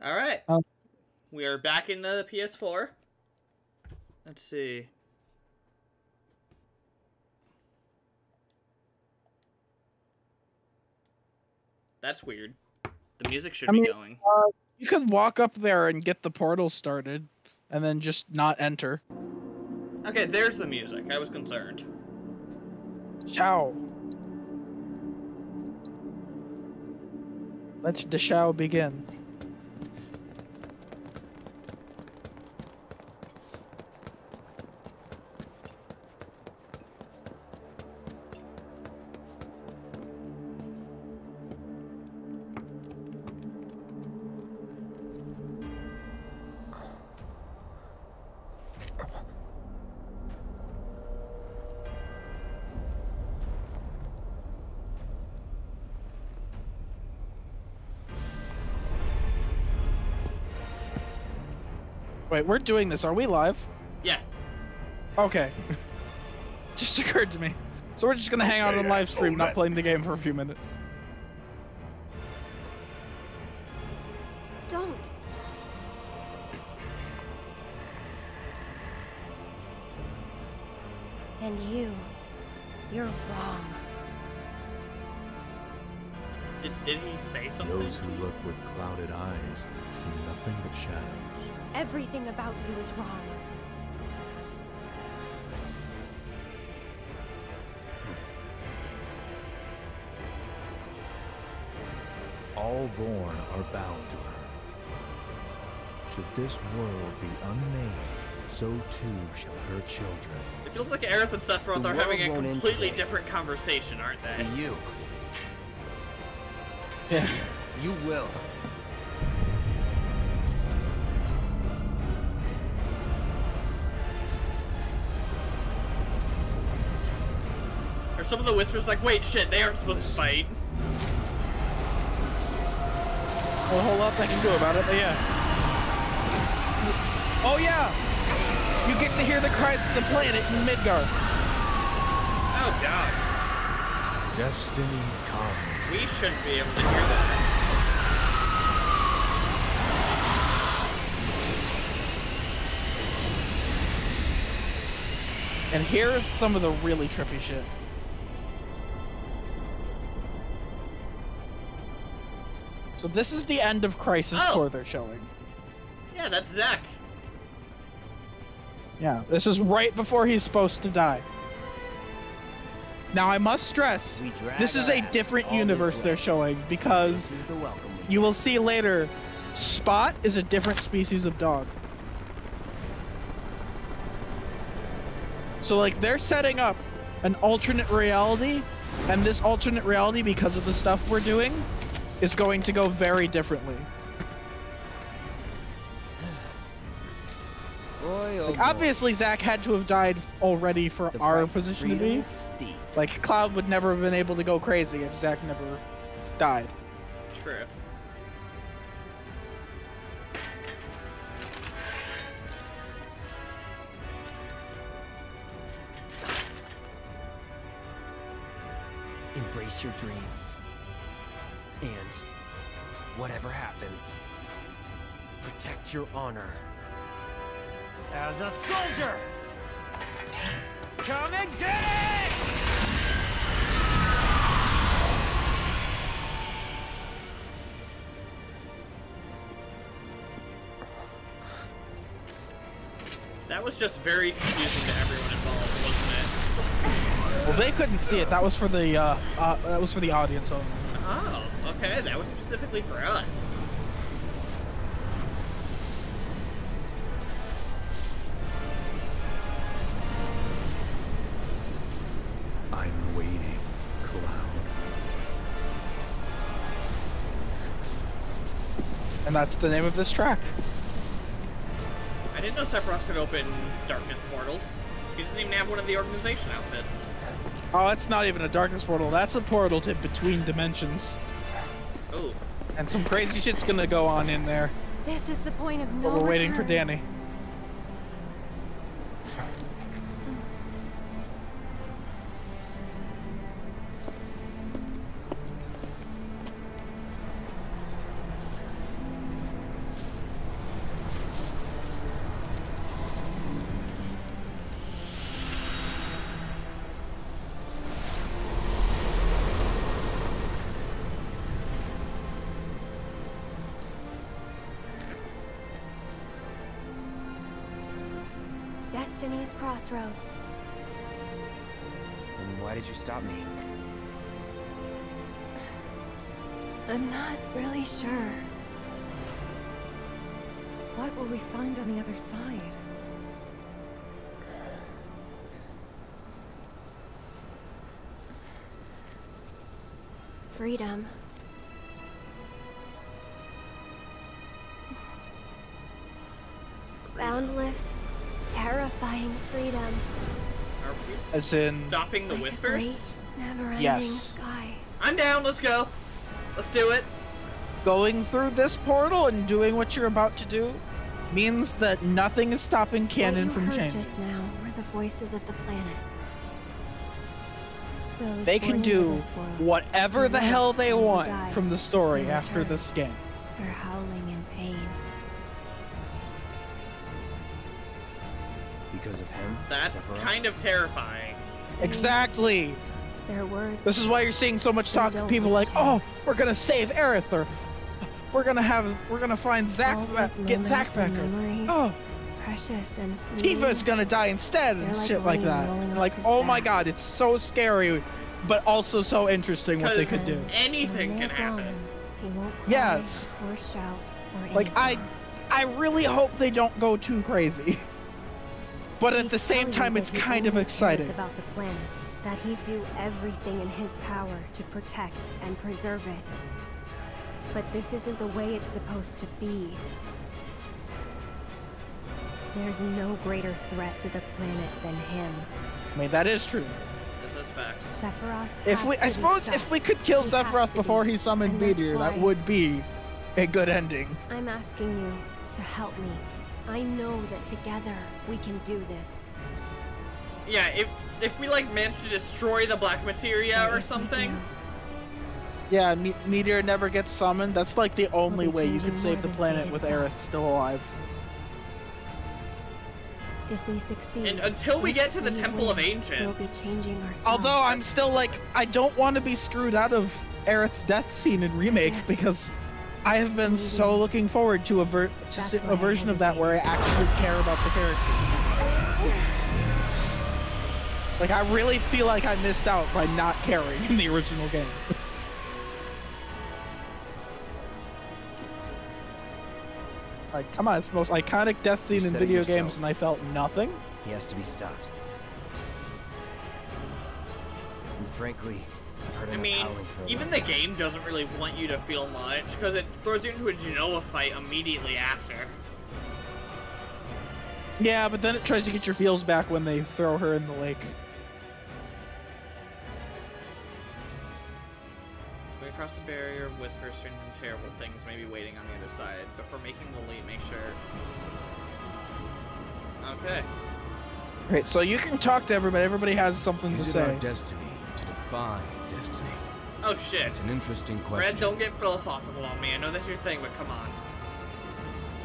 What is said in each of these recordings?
All right. Um, We are back in the PS4. Let's see. That's weird. The music should be going. You could walk up there and get the portal started, and then just not enter. Okay, there's the music. I was concerned. Ciao. Let the show begin. Wait, we're doing this. Are we live? Yeah. Okay. Just occurred to me. So we're just gonna hang out on live stream, not playing the game for a few minutes. Don't. And you're wrong. Did he say something? Those who look with clouded eyes see nothing but shadows. Everything about you is wrong. All born are bound to her. Should this world be unmade, so too shall her children. It feels like Aerith and Sephiroth The are having a world won't end completely today. different conversation, aren't they? And you. Yeah. You will. Or some of the whispers like, wait, shit, they aren't supposed to fight. Well, a whole lot they can do about it, but yeah. Oh yeah! You get to hear the cries of the planet in Midgar. Oh god. Destiny comes. We shouldn't be able to hear that. And here's some of the really trippy shit. So this is the end of Crisis Core they're showing. Yeah, that's Zack. Yeah, this is right before he's supposed to die. Now I must stress, We drag this is our a ass different all this universe way. they're showing This because is the welcome. you will see later, Spot is a different species of dog. So like they're setting up an alternate reality, and this alternate reality, because of the stuff we're doing, is going to go very differently. Boy, oh Like boy. obviously Zack had to have died already for The our price of position to freedom be. is steep. Like Cloud would never have been able to go crazy if Zack never died. True. Embrace your dreams. And whatever happens, protect your honor. As a soldier! Come and get it! That was just very confusing to everyone involved, wasn't it? Well, they couldn't see it. That was for the audience only. Oh, okay, that was specifically for us. I'm waiting, Cloud. And that's the name of this track. I didn't know Sephiroth could open darkness portals. He doesn't even have one of the organization outfits. Oh, it's not even a darkness portal. That's a portal to between dimensions. Ooh. And some crazy shit's gonna go on in there. This is the point of no But we're waiting for return. Danny. Destiny's crossroads. And why did you stop me? I'm not really sure. What will we find on the other side? Freedom. Boundless, terrifying freedom. Are we As in, stopping the Like a whispers? great, never-ending Yes. sky. I'm down, let's go. Let's do it. going through this portal and doing what you're about to do means that nothing is stopping canon What from you heard changing. just now were the voices of the planet. Those They can born into do this world, whatever who the hell lived they and who want died from the story in after return. this game. They're howling in pain. Because of him? That's Sephiroth? kind of terrifying. Exactly. Their words. This is why you're seeing so much talk They of don't people like, change. "Oh, we're gonna save Aerith," or we're gonna find Zack, all those get Zack moments back. and Or, memories, oh, precious and fleeting. Tifa's gonna die instead, and They're like shit like rain that. rolling off Like, his oh my back. god, it's so scary, but also so interesting what they Because- could do. Anything When can they're happen. gone, he won't cry Yes. or shout or Like, anything. I really hope they don't go too crazy. But at He'd the same tell you time, that it's he kind of only cares exciting. about the planet, that he'd do everything in his power to protect and preserve it. But this isn't the way it's supposed to be. There's no greater threat to the planet than him. I mean, that is true. This is facts. Sephiroth If has we, to I be suppose, if stopped. we could kill He has Sephiroth to before be. he summoned And that's Meteor, that why would be a good ending. I'm asking you to help me. I know that together we can do this. Yeah, if we like manage to destroy the black materia But or if we something, do, Yeah, Meteor never gets summoned. That's like the only be way you changing could save more the than planet fate with itself. Aerith still alive. if we succeed, and until we if get to the we Temple of win, We'll be Ancients, changing ourselves. Although I'm still like, I don't want to be screwed out of Aerith's death scene in Remake Yes. because I have been so Maybe. looking forward to That's why a I version of that hesitate. where I actually care about the character. Like, I really feel like I missed out by not caring in the original game. Like, come on, it's the most iconic death scene You in said it video yourself. games, and I felt nothing. He has to be stopped. And frankly, I've heard I enough mean, howling for a even long the game doesn't really want you to feel much because it throws you into a Genoa fight immediately after. Yeah, but then it tries to get your feels back when they throw her in the lake. Going across the barrier, whispers, strange and terrible things may be waiting on the other side. Before making the leap, make sure. Okay. Right, so you can talk to everybody. Everybody has something to Is it say. our destiny to defy destiny? Oh shit. It's an interesting question. Red, don't get philosophical on me. I know that's your thing, but come on.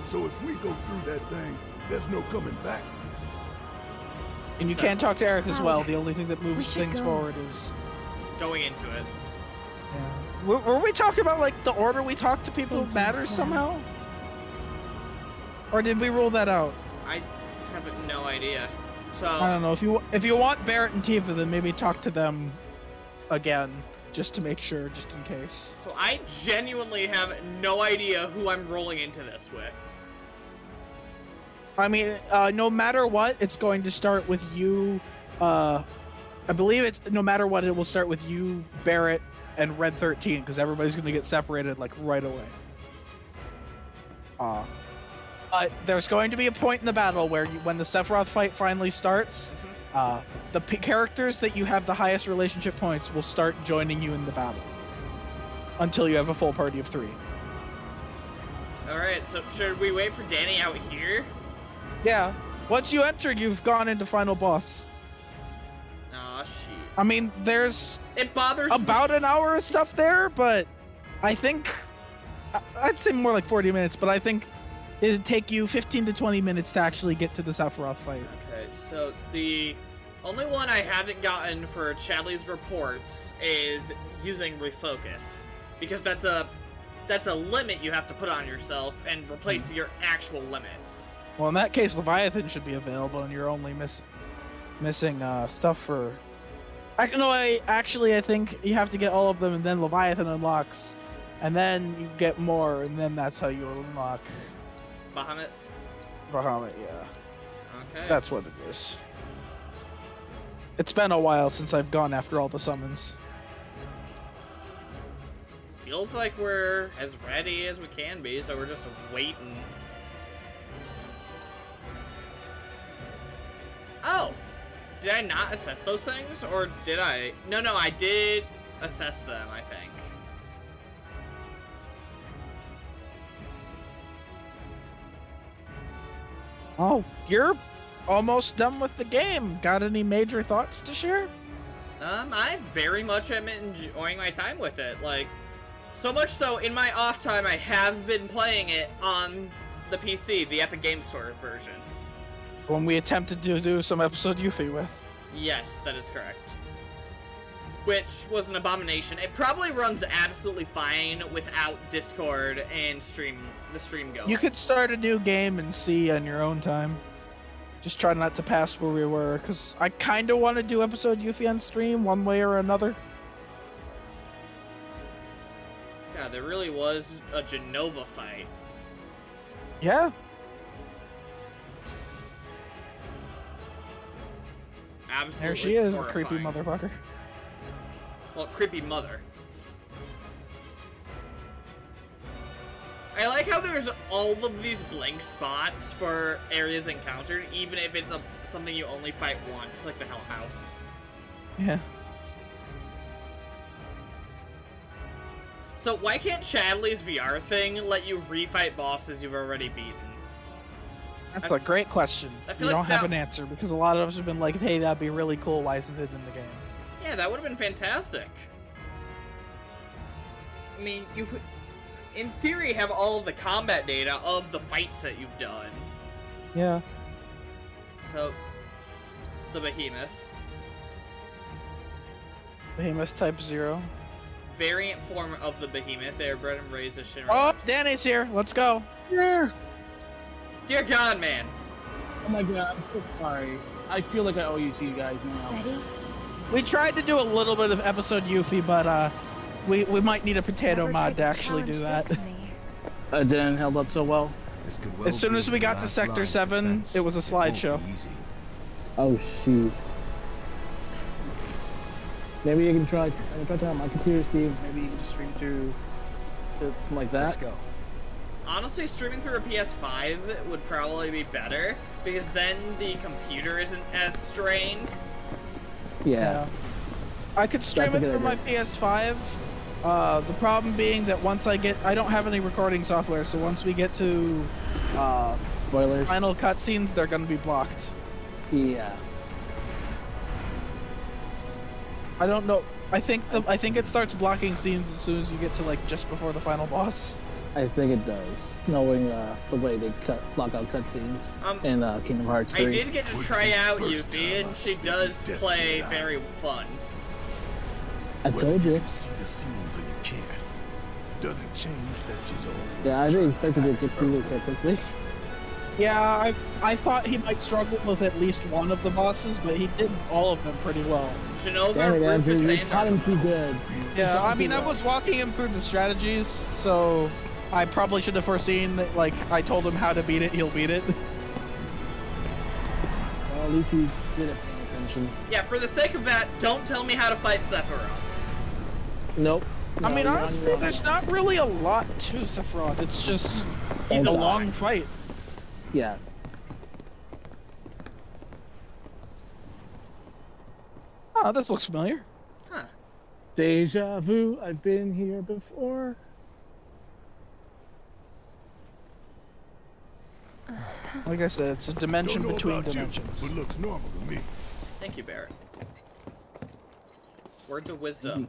So if we go through that thing, there's no coming back. And you So, can talk to Aerith as well. Cloud, The only thing that moves should things go. forward is... Going into it. Yeah. Were we talking about, like, the order we talk to people Thank you, matters Cloud. somehow? Or did we rule that out? I have no idea. So I don't know. If you want Barrett and Tifa, then maybe talk to them again, just to make sure, just in case. So I genuinely have no idea who I'm rolling into this with. I mean, no matter what, it's going to start with you. I believe it's no matter what, it will start with you, Barrett, and Red 13, because everybody's going to get separated like right away. There's going to be a point in the battle where when the Sephiroth fight finally starts, the characters that you have the highest relationship points will start joining you in the battle until you have a full party of 3. Alright, so should we wait for Danny out here? Yeah. Once you enter, you've gone into final boss. Aw, shit. I mean, there's It bothers me. about an hour of stuff there, but I think I'd say more like 40 minutes, but I think it'd take you 15 to 20 minutes to actually get to the Sephiroth fight. Okay, so the only one I haven't gotten for Chadley's reports is using refocus, because that's a limit you have to put on yourself and replace your actual limits. Well, in that case, Leviathan should be available, and you're only missing stuff for. Actually, I think you have to get all of them, and then Leviathan unlocks, and then you get more, and then that's how you unlock Bahamut? Bahamut. Yeah, Okay. that's what it is. It's been a while since I've gone after all the summons. Feels like we're as ready as we can be, so we're just waiting. Oh! Did I not assess those things? Or did I? No, I did assess them, I think. Oh, you're almost done with the game. Got any major thoughts to share? I very much am enjoying my time with it. Like, so much so, in my off time, I have been playing it on the PC, the Epic Games Store version. When we attempted to do some episode Yuffie with. Yes, that is correct. Which was an abomination. It probably runs absolutely fine without Discord and the stream going. You could start a new game and see on your own time. Just try not to pass where we were, because I kind of want to do episode Yuffie on stream one way or another. God, there really was a Genova fight. Yeah. Absolutely There she is, the horrifying. creepy motherfucker. Well, creepy mother. I like how there's all of these blank spots for areas encountered, even if it's something you only fight once, like the Hell House. Yeah. So why can't Chadley's VR thing let you refight bosses you've already beaten? That's a great question. I We feel like don't have that- an answer, because a lot of us have been like, hey, that'd be really cool, why isn't it in the game? Yeah, that would have been fantastic. I mean, you could, in theory, have all of the combat data of the fights that you've done. Yeah. So, the Behemoth. Behemoth Type 0. Variant form of the Behemoth. They're bred and raised as Shinra. Oh, Danny's here. Let's go. Yeah. Dear God, man. Oh my god, I'm so sorry. I feel like I owe you to you guys now. Ready? We tried to do a little bit of episode Yuffie, but we might need a potato Never mod tried to actually do challenge that. destiny. It didn't held up so well. This could well As soon be as we the got to last Sector line of 7, defense. it was a It won't slideshow. be easy. Oh shoot. Maybe you can try to have my computer see if maybe you can just stream through it like that. Let's go. Honestly, streaming through a PS5 would probably be better, because then the computer isn't as strained. Yeah. I could stream That's it a through good my PS5. The problem being that once I don't have any recording software, so once we get to Spoilers. final cutscenes, they're gonna be blocked. Yeah. I don't know. I think it starts blocking scenes as soon as you get to like just before the final boss. I think it does. Knowing the way they block out cutscenes in Kingdom Hearts 3. I did get to try out First Yuffie, time I and she saw does Destiny's play Eye. very fun. I told you. can see the scenes or you can't. Doesn't change that she's old. Yeah, I didn't expect you to get through this so quickly. Yeah, I thought he might struggle with at least one of the bosses, but he did all of them pretty well. Genova, Damn it, Andrew, Rufus, you caught him and too good. Yeah, I mean, I was walking him through the strategies, so I probably should have foreseen that, like, I told him how to beat it, he'll beat it. Well, at least he's good at paying attention. Yeah, for the sake of that, don't tell me how to fight Sephiroth. Nope. I No, mean, you're on honestly, your own. there's not really a lot to Sephiroth. It's just He's a alive. long fight. Yeah. Oh, this looks familiar. Huh. Deja vu, I've been here before. Like I said, it's a dimension Don't know between about you, dimensions. but looks normal to me. Thank you, Barrett. Words of wisdom.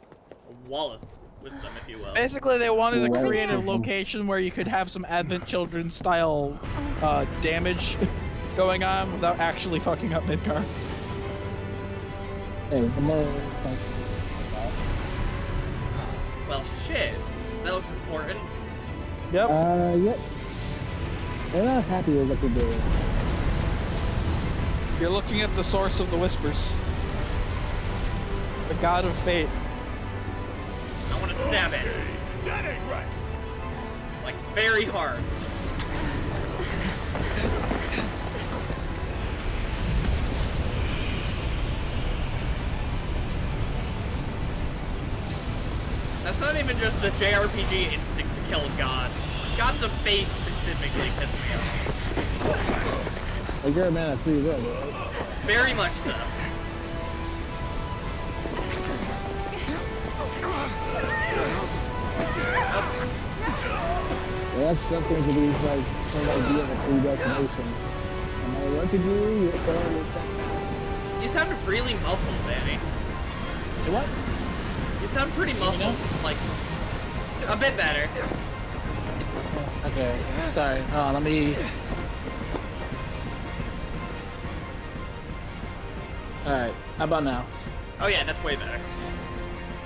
Wallace wisdom, if you will. Basically, they wanted to Well, create a that's awesome. location where you could have some Advent Children style damage going on without actually fucking up Midgar. Hey, the more it's like, Well, shit. That looks important. Yep. yep. They're not happy with what they're doing. You're looking at the source of the whispers. The god of fate. I want to stab it. That ain't right. Like, very hard. That's not even just the JRPG instinct to kill gods. Gods of fate specifically piss me off. Like, you're a man of free will. Very much so. Well, that's something to be like some idea of a predestination. No matter what you do, you're going to set back. You sound really muffled, Danny. So what? You sound pretty muffled. Like, a bit better. Okay, sorry. Let me... Alright, how about now? Oh yeah, that's way better.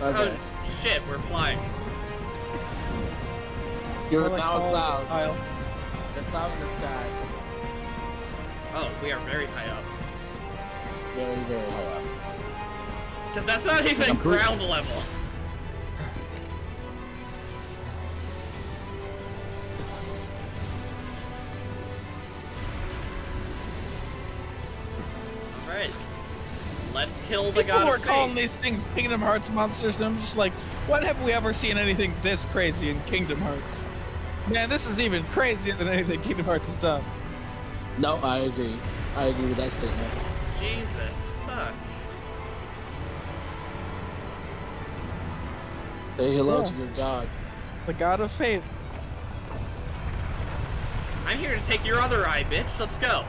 Okay. Oh shit, we're flying. You're Like now a fall cloud. style. You're a cloud in the sky. Oh, we are very high up. Very, very high up. Because that's not even ground level. Alright. Let's kill the People god were of calling fate. these things Kingdom Hearts monsters, and I'm just like, when have we ever seen anything this crazy in Kingdom Hearts? Man, this is even crazier than anything Kingdom Hearts has done. No, I agree. I agree with that statement. Jesus, fuck. Say hello Yeah. to your god. The god of fate. I'm here to take your other eye, bitch. Let's go.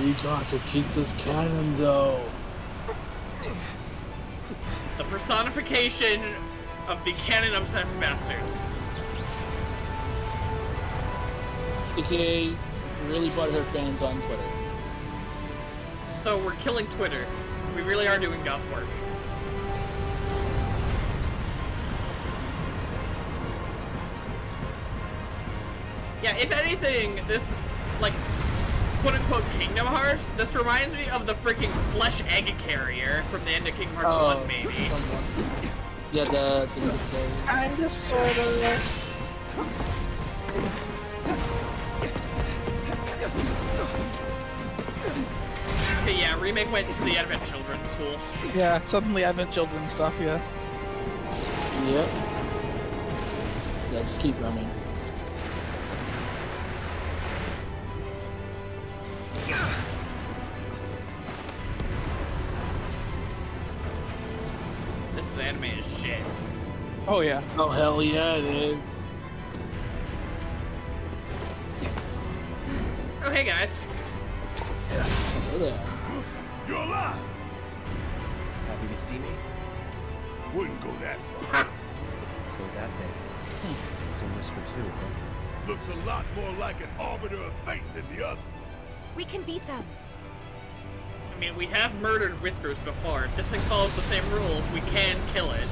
We got to keep this canon, though. The personification of the canon-obsessed bastards. AKA really butthurt fans on Twitter. So we're killing Twitter. We really are doing God's work. Yeah, if anything, this, like, quote-unquote Kingdom Hearts, this reminds me of the freaking Flesh Egg Carrier from the end of Kingdom Hearts 1, maybe. Yeah, the Kinda, sorta. Okay, yeah, Remake went to the Advent Children's School. Yeah, suddenly Advent Children stuff, yeah. Yep. Yeah, just keep running. This is animated as shit. Oh yeah. Oh, hell yeah, it is. Oh, hey guys. Hello there. You're alive. Happy to see me? Wouldn't go that far. So that thing. It's a whisper too, huh? Looks a lot more like an arbiter of fate than the others. We can beat them. I mean, we have murdered Whispers before. If this thing follows the same rules, we can kill it.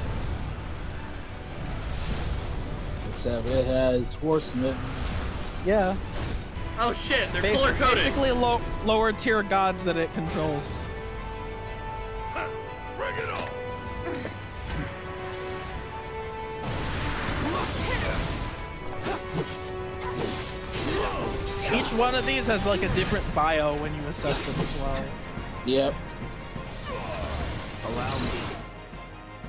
Except it has horsemen. Yeah. Oh shit, they're color-coded. Basically lower tier gods that it controls. Bring it on. Each one of these has like a different bio when you assess them as well. Yep. Allow me.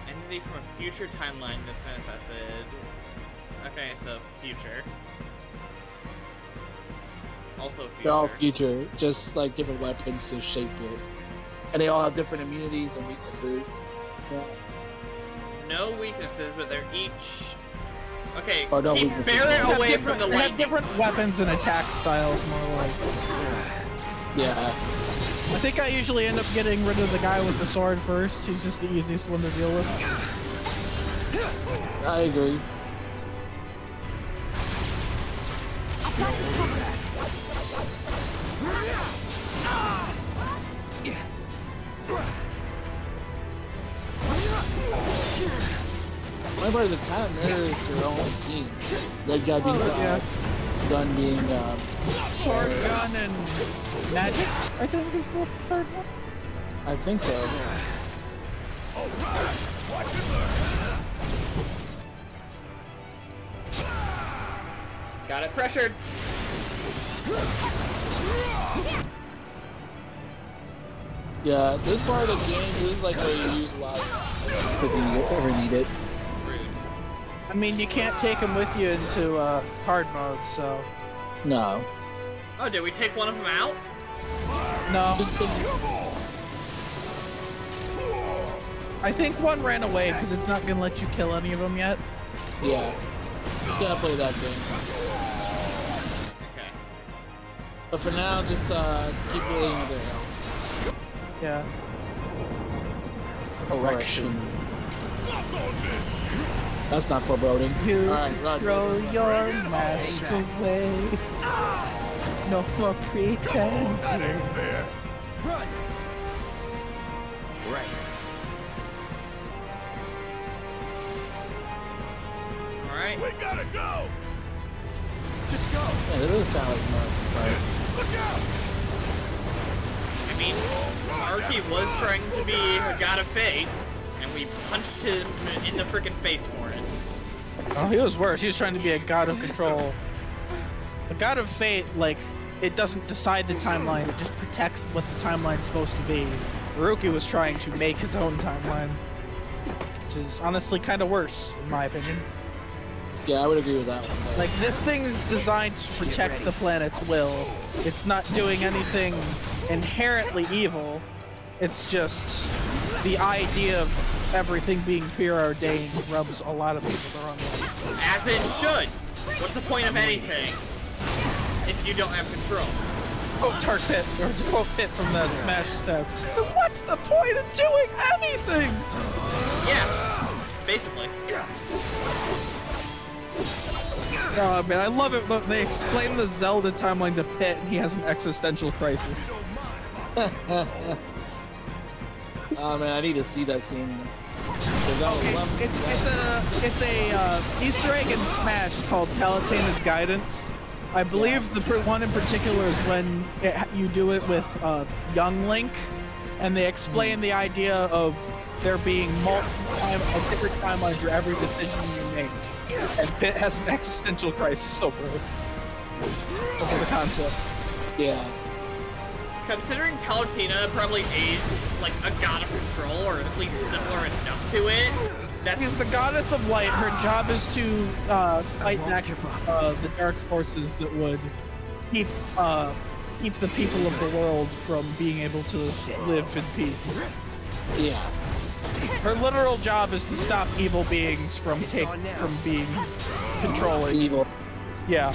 Entity from a future timeline that's manifested. Okay, so future. Also future. They're all future, just like different weapons to shape it. And they all have different immunities and weaknesses. Yeah. No weaknesses, but they're each... Okay, Oh, no keep weaknesses. Barret away from the They have lightning. different weapons and attack styles, more like. Yeah. I think I usually end up getting rid of the guy with the sword first. He's just the easiest one to deal with. I agree. My part is it kind of mirrors your own team. Red guy being Gun being Sword, gun, and magic, I think is the third one. I think so. Got it pressured. Yeah, this part of the game, this is like where you use a lot of so if you ever need it. I mean, you can't take them with you into hard mode, so. No. Oh, did we take one of them out? No. Just I think one ran away because it's not gonna let you kill any of them yet. yeah. Just gotta play that game. Okay. But for now, just keep playing with their health. Yeah. Correction. That's not foreboding. You Alright, run. throw your mask away. No more pretending. Run! Right. Alright. We gotta go! Just go! Yeah, this is kind of like Mark, right? Look out! I mean, Arky was trying to be a god of fate, and we punched him in the freaking face for it. Oh, he was worse. He was trying to be a god of control. The god of fate, like, it doesn't decide the timeline, it just protects what the timeline's supposed to be. Haruki was trying to make his own timeline, which is honestly kind of worse, in my opinion. Yeah, I would agree with that one. Like, this thing is designed to protect the planet's will. It's not doing anything inherently evil. It's just the idea of everything being preordained rubs a lot of people the wrong way. As it should! What's the point of anything if you don't have control? Quote Dark Pit, or quote Pit from the Smash tab. What's the point of doing anything? Yeah, basically. Oh man, I love it. Look, they explain the Zelda timeline to Pit, and he has an existential crisis. Oh man, I need to see that scene. That It's a Easter egg in Smash called Palutena's Guidance. I believe the one in particular is when you do it with young Link, and they explain the idea of there being different timelines for every decision you make. And Pit has an existential crisis over the concept. Yeah. Considering Palutena probably aged like a god of control, or at least similar enough to it, that's... She's the goddess of light. Her job is to fight back the dark forces that would keep the people of the world from being able to live in peace. Yeah. Her literal job is to stop evil beings from being controlling. Evil. Yeah.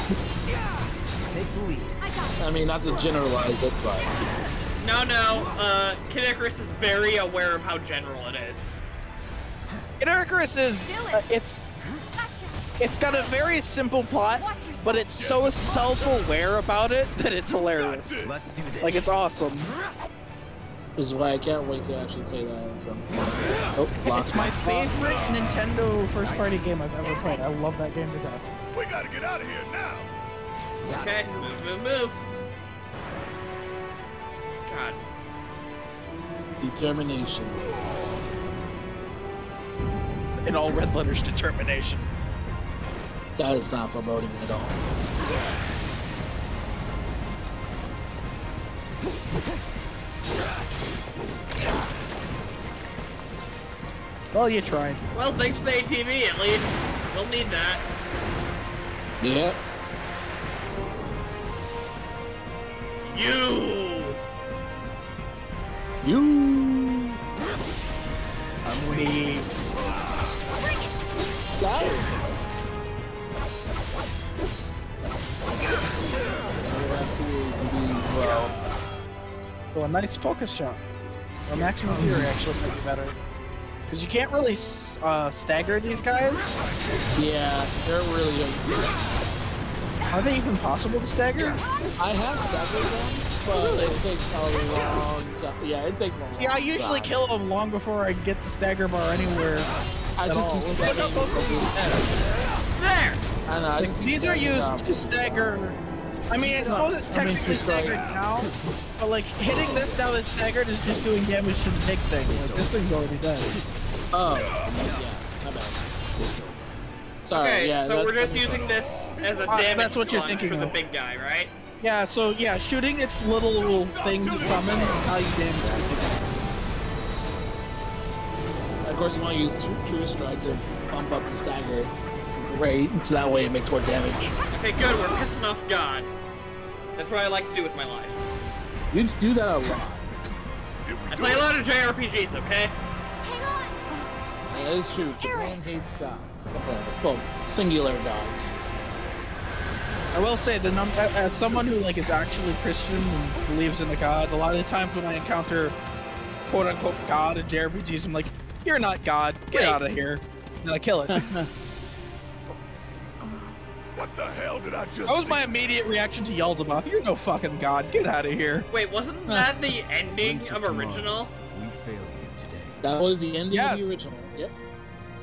Take the lead. I mean, not to generalize it, but... No, Kid Icarus is very aware of how general it is. Kid Icarus is, it's got a very simple plot, but it's so self-aware about it that it's hilarious. Let's do this. Like, it's awesome. This is why I can't wait to actually play that at some point. Oh, It's my favorite Nintendo first-party game I've ever played. I love that game to death. We gotta get out of here now! Okay, move. God. Determination. In all red letters, determination. That is not foreboding at all. Well, you tried. Well, thanks for the ATV at least. We'll need that. Yeah. You! I'm weak. Got it. That's 2 ATVs as well. So a nice focus shot. Or maximum fury actually might be better. Because you can't really stagger these guys. Yeah, they're really good. Are they even possible to stagger? I have staggered them, but it takes a long time. Yeah, it takes a long time. Yeah, I usually kill them long before I get the stagger bar anywhere. I at just all. keep Look how spamming. close it is. There! I don't know. I just keep These are spamming, used to stagger. I mean, I suppose it's I mean, technically to strike. staggered now, but like hitting this now that's staggered is just doing damage to the big thing. Like, this thing's already dead. Oh, yeah, my bad. Sorry, Okay, yeah. so that- we're just that makes using sense. this as a damage that's what you're launch thinking for the of. big guy, right? Yeah, so yeah, shooting its little things it summons is how you damage it. Of course, you want to use True Strike to bump up the stagger rate, so that way it makes more damage. Okay, good, we're pissing off God. That's what I like to do with my life. You do that a lot. I play a lot of JRPGs, okay? Yeah, that is true. Japan hates gods. Well, singular gods. I will say as someone who like is actually Christian and believes in a god, a lot of the times when I encounter quote unquote God in JRPGs, I'm like, you're not God, get out of here. And then I kill it. What the hell did I just That was see? my immediate reaction to Yaldabaoth. You're no fucking God, get out of here. Wait, wasn't that the ending Prince of tomorrow, original? We fail you today. That was the ending Yes. of the original. Yep.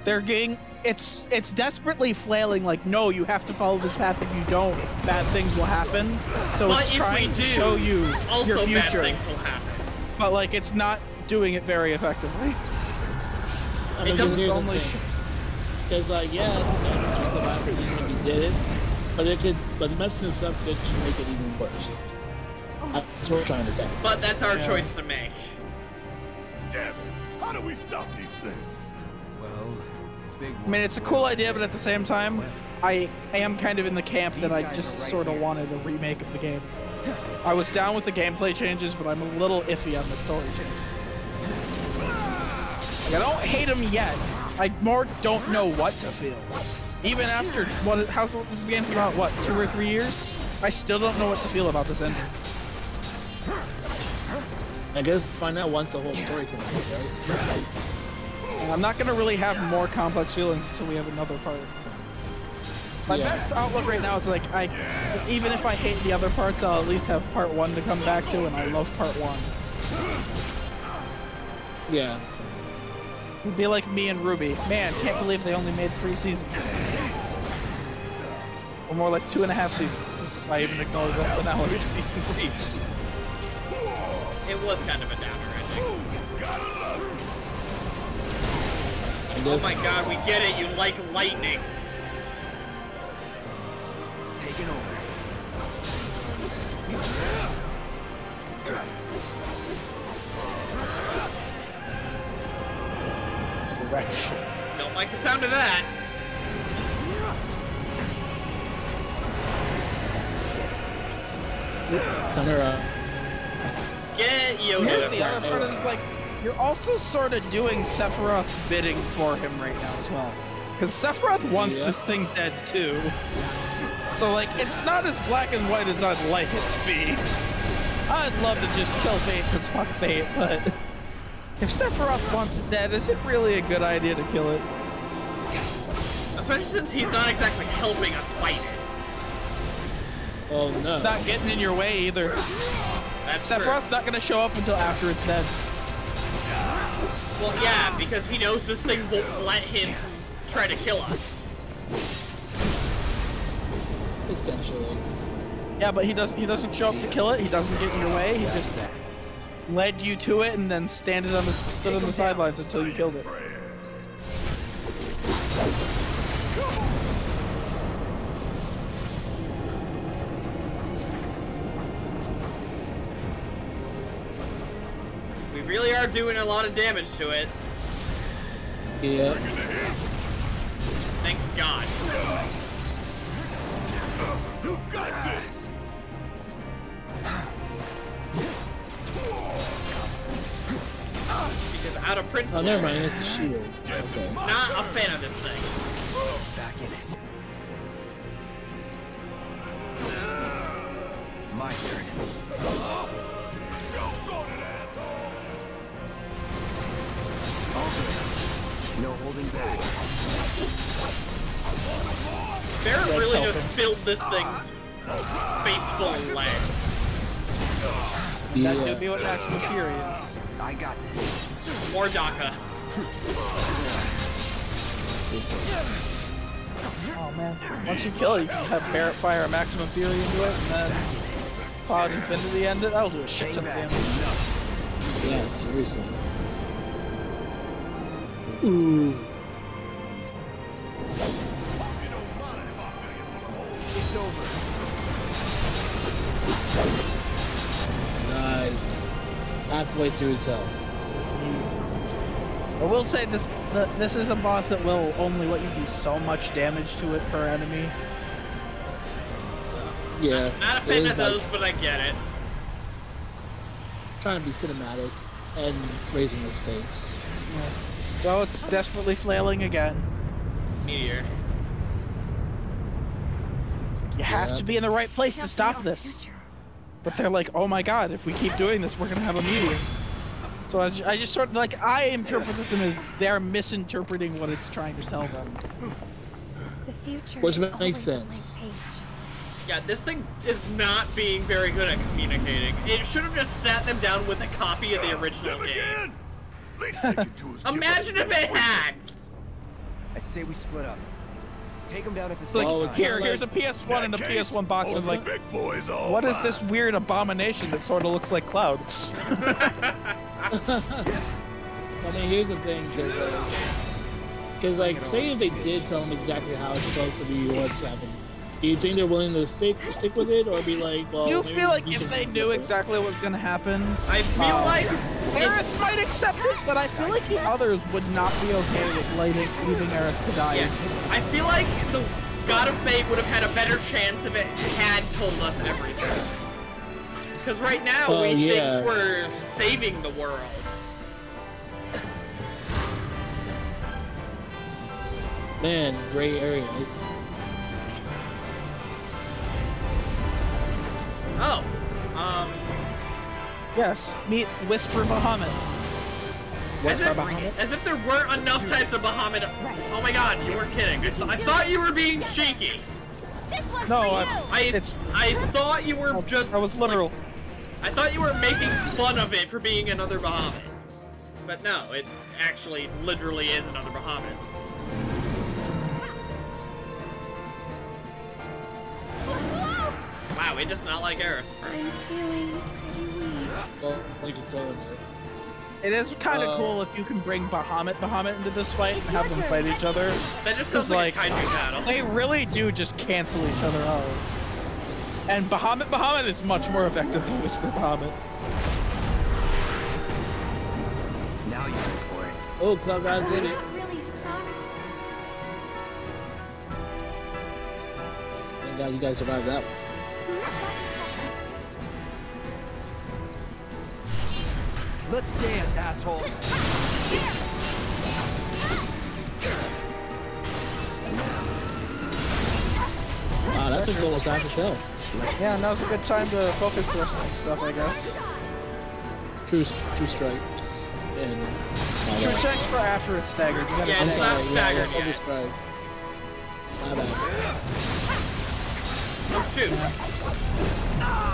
They're getting it's desperately flailing like, no, you have to follow this path. If you don't, bad things will happen. So But it's if trying we to do, show you Also your bad future. things will happen. But like it's not doing it very effectively. I mean, It because doesn't here's the only thing. Because like, yeah, the damage was about to when you did it, but the messing this up could make it even worse. That's what we're trying to say. But that's our choice to make. Damn it! How do we stop these things? Well, the big I mean, it's a cool idea, but at the same time, I am kind of in the camp that I just sort of wanted a remake of the game. I was down with the gameplay changes, but I'm a little iffy on the story changes. Like, I don't hate them yet. I more don't know what to feel. Even after how's this game for about what 2 or 3 years? I still don't know what to feel about this ending. I guess find out once the whole story comes out, right? And I'm not gonna really have more complex feelings until we have another part. My Yeah. best outlook right now is like even if I hate the other parts, I'll at least have part 1 to come back to, and I love part 1. Yeah. It'd be like me and Ruby. Man, can't believe they only made 3 seasons. Or more like 2.5 seasons, because I even ignored the finale of season 3. It was kind of a downer ending. I Oh guess. my god, we get it, you like lightning. taken over. Direction. Don't like the sound of that. Chimera. Get Here's Yoda. the other part of this, like, you're also sort of doing Sephiroth's bidding for him right now as well. Because Sephiroth wants Yeah. this thing dead too. So, like, it's not as black and white as I'd like it to be. I'd love to just kill Fate because fuck Fate, but if Sephiroth wants it dead, is it really a good idea to kill it? Especially since he's not exactly helping us fight it. Oh no. It's not getting in your way either. That's true. Sephiroth's not gonna show up until after it's dead. Well, yeah, because he knows this thing won't let him try to kill us. Essentially. Yeah, but he doesn't show up to kill it. He doesn't get in your way. He just led you to it and then stood on the sidelines until you killed it. We really are doing a lot of damage to it. Yeah. Thank God. You got this! Because out of principle, Oh, never mind. It's the shield. Okay. not a fan of this thing. Back in it. My turn. All good. No holding back. Barrett really helping. just filled this thing's face full of lead. That could Yeah. be what Maximum Fury is. I got this. More Daka. Oh man. Once you kill it, you can have Barret fire a maximum fury into it, and then Cloud Infinity end it. That'll do a shit ton of damage. Yeah, seriously. Ooh. It's over. Nice. Halfway through its health. I will say this is a boss that will only let you do so much damage to it per enemy. Yeah. Not a fan of those, but I get it. Trying to be cinematic and raising the stakes. Yeah. So it's desperately flailing again. Meteor. You have to be in the right place to stop this. But they're like, oh my god, if we keep doing this, we're gonna have a meteor. So I just sort of like, I interpret this as they're misinterpreting what it's trying to tell them. The future Which is makes always a sense. blank page. Yeah, this thing is not being very good at communicating. It should have just sat them down with a copy of the original game. Imagine if it had! I say we split up. Take them down at the It's same like, time. here's a PS1 and a PS1 box, and like, what is this weird abomination that sort of looks like Cloud? I mean, here's the thing, because like, say if they did tell them exactly how it's supposed to be, what's happening. Do you think they're willing to stick with it, or be like, well? You maybe feel like do if something they knew different? exactly what was gonna happen, I feel like Aerith might accept it, but I feel like the others would not be okay with leaving Aerith to die. Yeah, I feel like the God of Fate would have had a better chance if it had told us everything. Because right now we think we're saving the world. Man, gray area. Oh, Yes, meet Whisper Bahamut. as if there weren't enough types of Bahamut. Oh my god, you weren't kidding. I thought you were being cheeky. No, I thought you were just. I was literal. I thought you were making fun of it for being another Bahamut. But no, it actually literally is another Bahamut. Wow, it does not like Aerith. I'm feeling pretty weak. Well, you control it. It is kind of cool if you can bring Bahamut into this fight and have them fight each other. That just sounds like a kaiju battle. They really do just cancel each other out. And Bahamut is much more effective than Whisper Bahamut. Now you're ready for it. Oh, Cloud Guys did it. That really sucked. Thank God you guys survived that one. Let's dance, asshole. Wow, that took almost half itself. Yeah, now's a good time to focus the rest of the stuff, I guess. True strike. And True strike's for after it's staggered. You gotta Yeah, do it's that. not staggered True yet. strike. My bad. Oh shoot.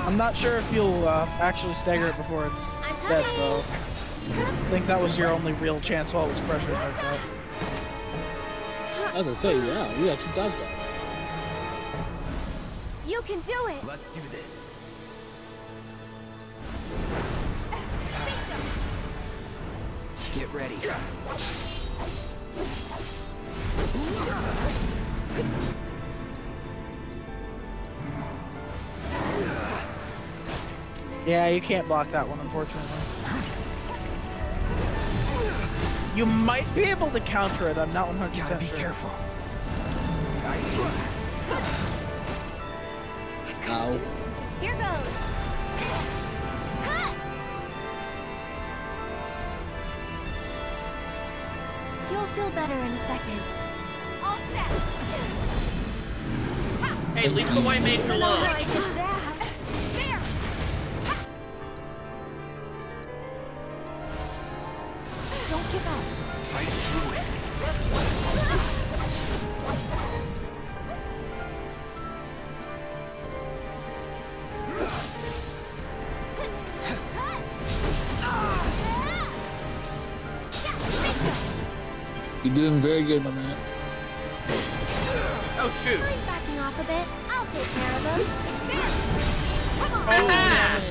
I'm not sure if you'll actually stagger it before it's dead, though. I think that was your only real chance while it was pressured like that. As I say, yeah, we actually dodged that. You can do it. Let's do this. Get ready. Yeah, you can't block that one, unfortunately. You might be able to counter it, I'm not 100% Gotta be sure. careful. Ow. Here goes. You'll feel better in a second. All set. Hey, leave the white maids alone. I did that. There. Don't give up. Fight through it. You're doing very good, my man. Oh shoot. Mind backing off a bit? I'll take care of them. Come on.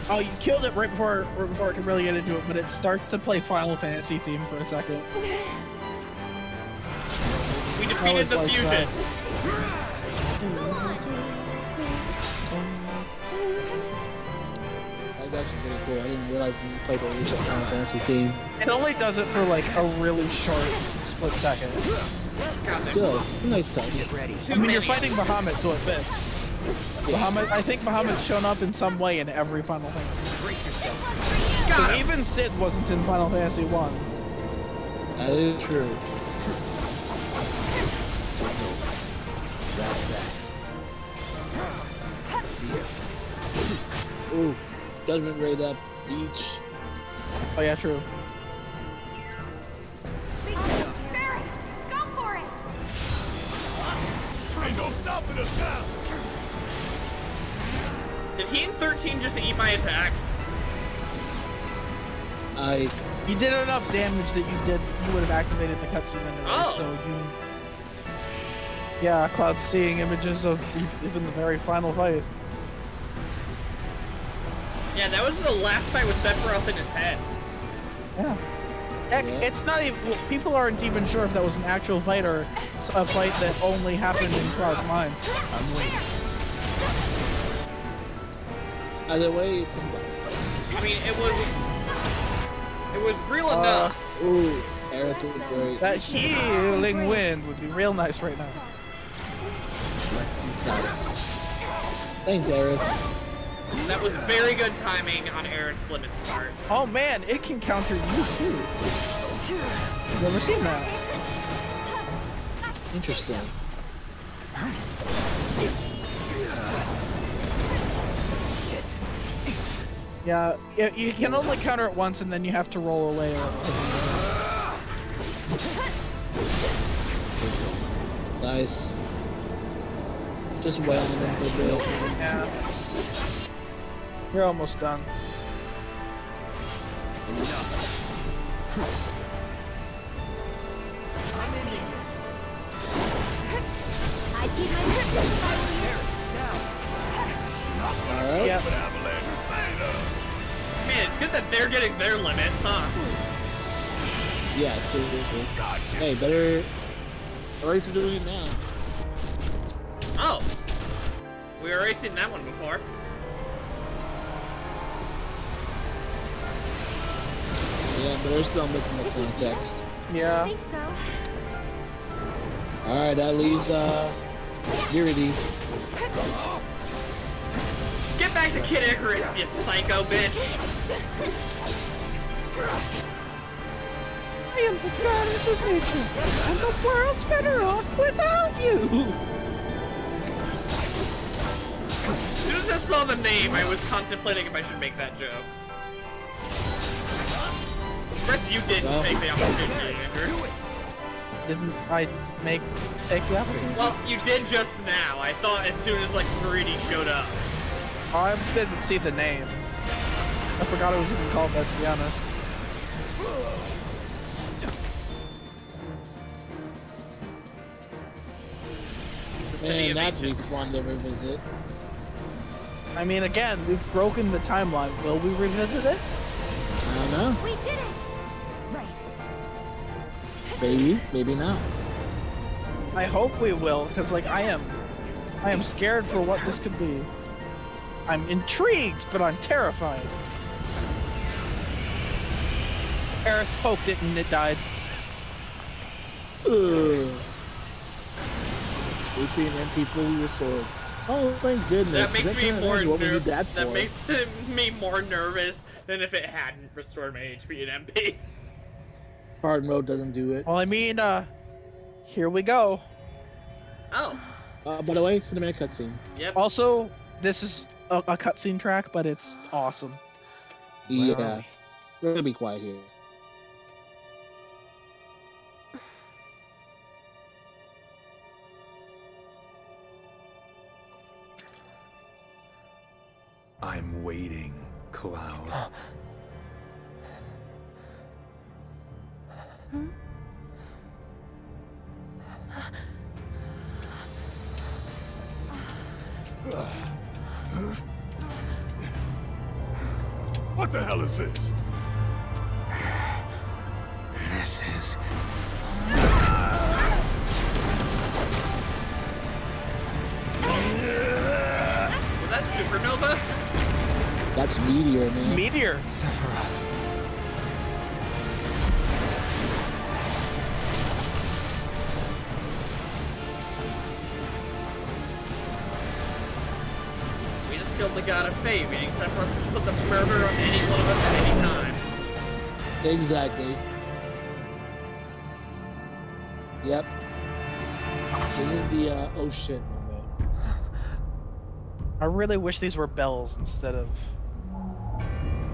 Oh, you killed it right before it could really get into it, but it starts to play Final Fantasy theme for a second. We defeated the like fusion. that. That's actually pretty cool. I didn't realize you played the original Final Fantasy theme. It only does it for like a really short split second. Still, it's a nice touch. I mean, you're fighting Bahamut, so it fits. Bahamut, I think Bahamut's shown up in some way in every Final Fantasy. Because even Sid wasn't in Final Fantasy 1. That is true. Ooh, Judgment Ray that beach. Oh yeah, true. Barry, go for it! Ain't no stopping us now. Did he in 13 just eat my attacks? You did enough damage that you would have activated the cutscene anyway, so you... Yeah, Cloud's seeing images of even the very final fight. Yeah, that was the last fight with Sephiroth in his head. Yeah. Heck, it's not even... Well, people aren't even sure if that was an actual fight or a fight that only happened in Cloud's mind. I'm waiting. Either way, it's somebody. I mean, it was real enough. Ooh, Aerith would be great. That healing wind would be real nice right now. Nice. Thanks, Aerith. That was very good timing on Aerith's Limit's part. Oh man, it can counter you too. Never seen that. Interesting. Yeah, you can only counter it once and then you have to roll away. Nice. Just wailing them for a bit. Yeah. You're almost done. I'd keep my distance if I were you. Alright. Yep. Man, it's good that they're getting their limits, huh? Yeah, seriously. Hey, better... At least we're doing it now. Oh. We were racing that one before. Yeah, but we're still missing the context. I Yeah. think so. Alright, that leaves, Unity. Get back to Kid Icarus, you psycho bitch. I am the goddess of nature, and the world's better off without you. As soon as I saw the name, I was contemplating if I should make that joke. The rest you didn't take the opportunity, Andrew. Didn't I take the opportunity? Well, you did just now. I thought as soon as, like, Greedy showed up. I didn't see the name. I forgot it was even called that, to be honest. City of Man, that'd be Ancients. fun to revisit. I mean, again, we've broken the timeline. Will we revisit it? I don't know. We did it! Right. Maybe, maybe not. I hope we will, because like I am scared for what this could be. I'm intrigued, but I'm terrified. Aerith poked it and it died. Ugh. HP and MP fully restored. Oh, thank goodness. That 'cause makes me kinda more is what we need that that for. makes me more nervous than if it hadn't restored my HP and MP. Hard mode doesn't do it. Well, I mean, here we go. Oh, By the way, cinematic cutscene. yep. Also, this is a cutscene track, but it's awesome. Yeah. We're gonna be quiet here. I'm waiting, Cloud. the hell is this? This is... Was that supernova? That's Meteor, man. Meteor. Sephiroth. We just killed the god of fate, meaning Sephiroth just put the murder on any one of us at any time. Exactly. Yep. This is the, oh shit moment. I really wish these were bells instead of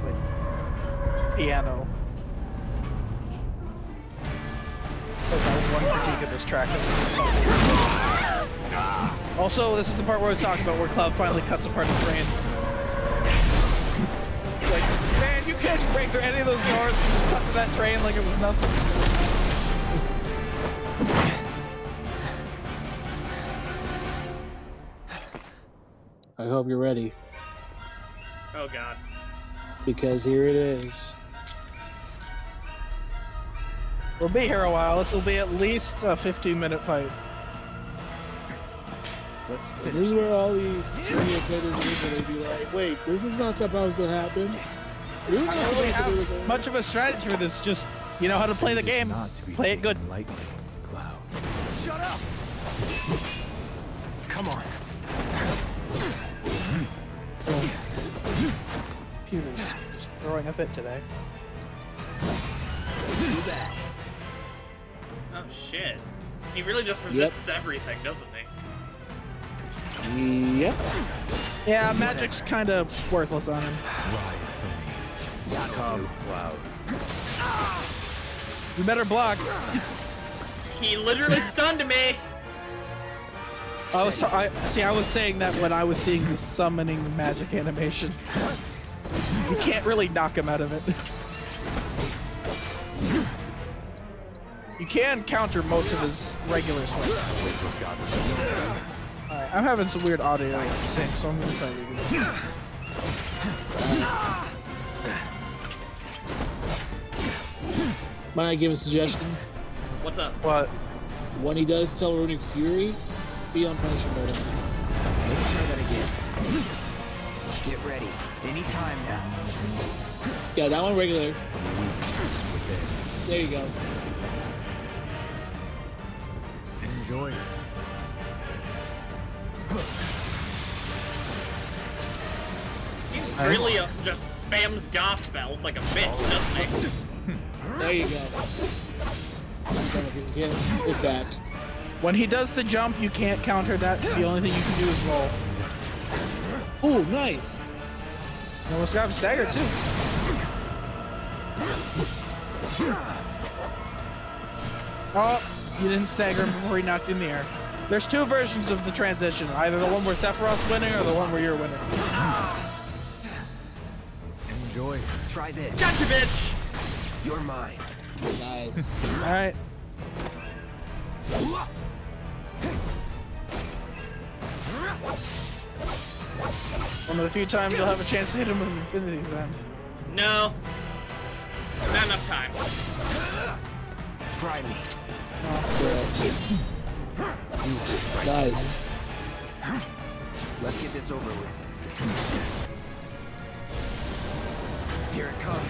like piano. That's my one critique of this track. This is so weird. Also, this is the part where I was talking about where Cloud finally cuts apart the train. Like, man, you can't break through any of those doors and just cut to that train like it was nothing. I hope you're ready, Oh god. because here it is. We'll be here a while. This will be at least a 15-minute fight. Let's And finish this is where this. all the idiot players will be like, wait, this is not supposed to happen. You're I not don't really supposed to do this. have much of a strategy for this. Just, you know how to play the game. Not to be Play it good. taken lightly, Cloud. Shut up! Come on. Pewter's just throwing a fit today. Do that. Oh shit. He really just resists everything, doesn't he? Yep. Yeah, magic's kind of worthless on him. Ride for me. Come, Cloud. You better block. He literally stunned me! I was saying that when I was seeing the summoning magic animation. You can't really knock him out of it. You can counter most of his regular swings. Alright, I'm having some weird audio sync, so I'm gonna try to do this. Might I give a suggestion? What's up? What? When he does tell Runic Fury, be on punishment mode. Let's try that again. Get ready. Anytime now. Yeah, that one regular. There you go. Enjoy it. He really just spams goth spells like a bitch, doesn't he? There you go. Get it back. When he does the jump, you can't counter that, so the only thing you can do is roll. Ooh, nice. You almost got him staggered, too. Oh, you didn't stagger him before he knocked you in the air. There's two versions of the transition. Either the one where Sephiroth's winning or the one where you're winning. Enjoy it. Try this. Gotcha, bitch! You're mine. Nice. Alright. One of the few times you'll have a chance to hit him with Infinity's End. No. Not enough time. Try me. Nice. Let's get this over with. Here it comes.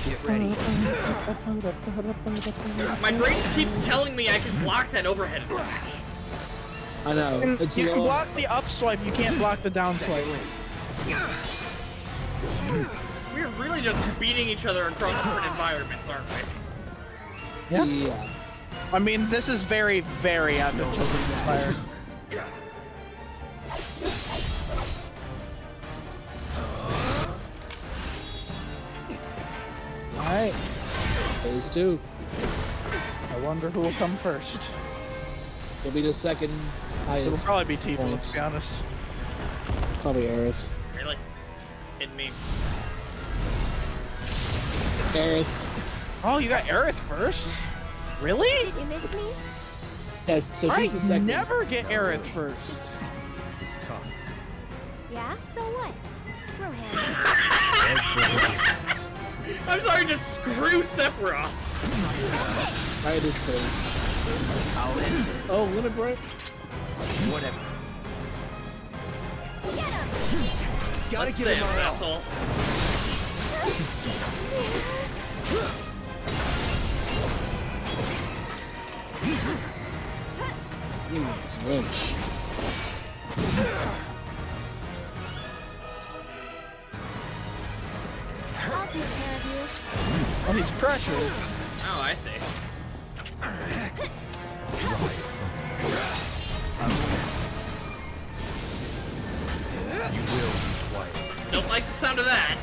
Get ready. My brain just keeps telling me I can block that overhead attack. I know. It's You can low. block the up swipe, you can't block the down swipe. We're really just beating each other across different environments, aren't we? Yeah. Yeah. I mean, this is very, very Advent Children inspired. Alright, Phase 2. I wonder who will come first. It'll be the second It'll highest. probably be Tifa, points. to be honest. Probably Aerith. Really? Hit me. Aerith. Oh, you got Aerith first? Really? Did you miss me? Yeah, so she's I the second. never get Aerith first. It's tough. Yeah, so what? Screw him. I'm sorry, just screw Sephiroth. Right his face. I'll end this. Oh, limit break. Whatever. Gotta Let's give him dance, my all. asshole. It's Lynch. I'll take care of you. Oh, he's pressured. Oh, I see. You will be quiet. Don't like the sound of that.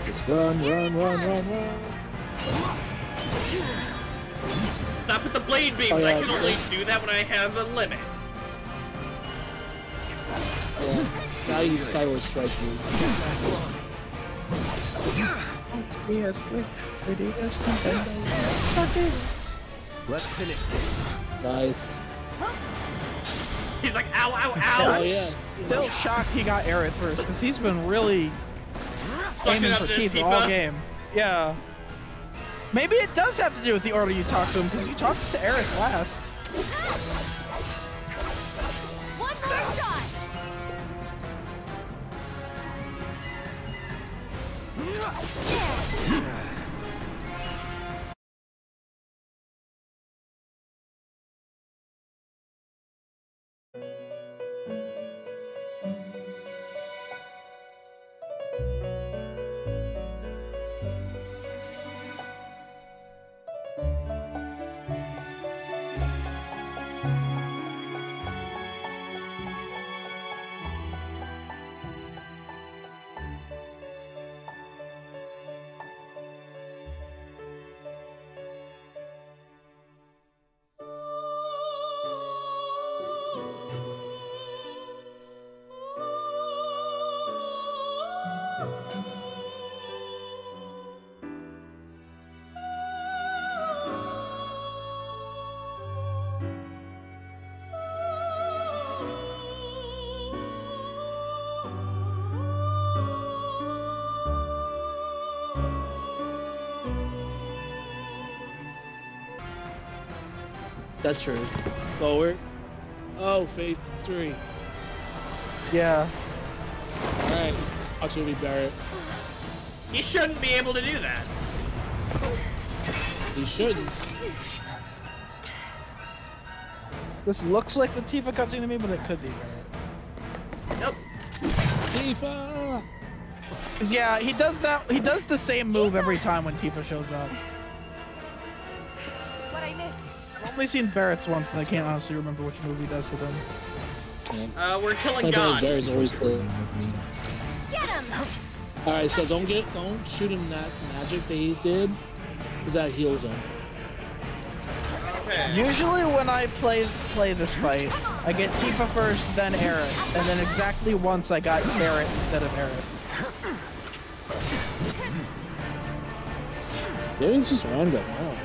Just run. Stop with the blade beams. Oh, yeah, I can only do that when I have a limit. Yeah. Now you can Skyward Strike you. Let's finish this. Nice. He's like, ow, ow, Oh ow. yeah. Still shocked he got Aerith first, because he's been really Sucking aiming up for to Tifa all Tifa. game. Yeah. Maybe it does have to do with the order you talk to him, because you talked to Aerith last. One more shot. That's true. Forward. Oh, phase 3. Yeah. Alright. I'll be Barrett. He shouldn't be able to do that. He shouldn't. This looks like the Tifa cutscene to me, but it could be Barrett. Nope. Tifa! 'Cause yeah, he does that. He does the same move every time when Tifa shows up. What I miss? I've only seen Barrett's once, and I can't honestly remember which move he does to them. Yeah. We're killing Barry's God. always clear. Get him. Alright, so don't shoot him that magic that he did, because that heals him. Okay. Usually when I play this fight, I get Tifa first, then Aerith, and then exactly once I got Barrett instead of Aerith. Maybe it's just random. I don't know.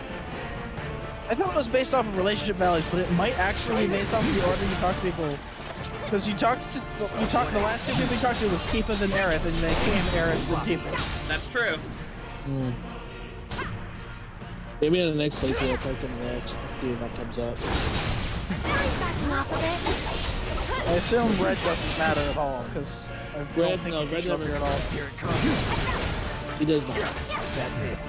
I thought it was based off of relationship values, but it might actually be based off of the order you talk to people. Because the last two people you talked to was Tifa then Aerith, and they came Aerith then Tifa. That's true. Maybe in the next playthrough I'll fight someone else just to see if that comes up. Backing off a bit. I assume red doesn't matter at all, because I don't Red, think no, he can red show up never- here at all. Here it comes. He does not. That's it.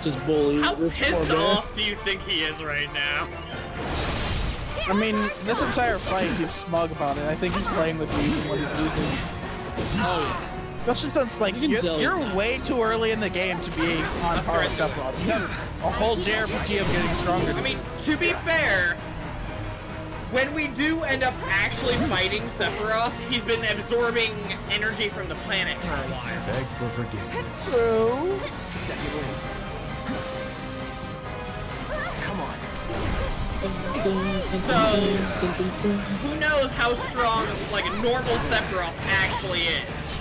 Just bully How this poor pissed man. off do you think he is right now? I mean, this entire fight, he's smug about it. I think he's playing with you when he's losing. Oh yeah. Especially since, like, You can tell you're he's not. way too early in the game to be on par with Sephiroth. You have a whole JRPG of getting stronger. I mean, to be fair, when we do end up actually fighting Sephiroth, he's been absorbing energy from the planet for a while. Beg for forgiveness. True. Second wind. Come on. So, who knows how strong, like, a normal Sephiroth actually is?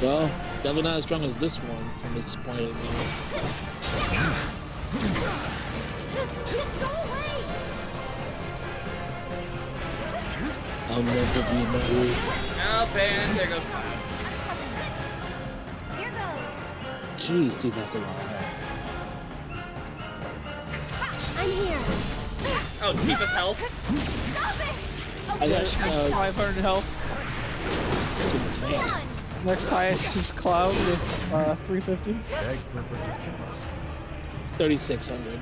Well, definitely not as strong as this one from this point of view. Just go away. I'll never be in that room. Oh, and there goes Cloud. Here goes. Jeez, dude, that's a lot of health. I'm here. Oh, Tifa's health. Stop it. I got 500 health. freaking tank. Next highest is Cloud with 350. Beg for forgiveness. 3,600.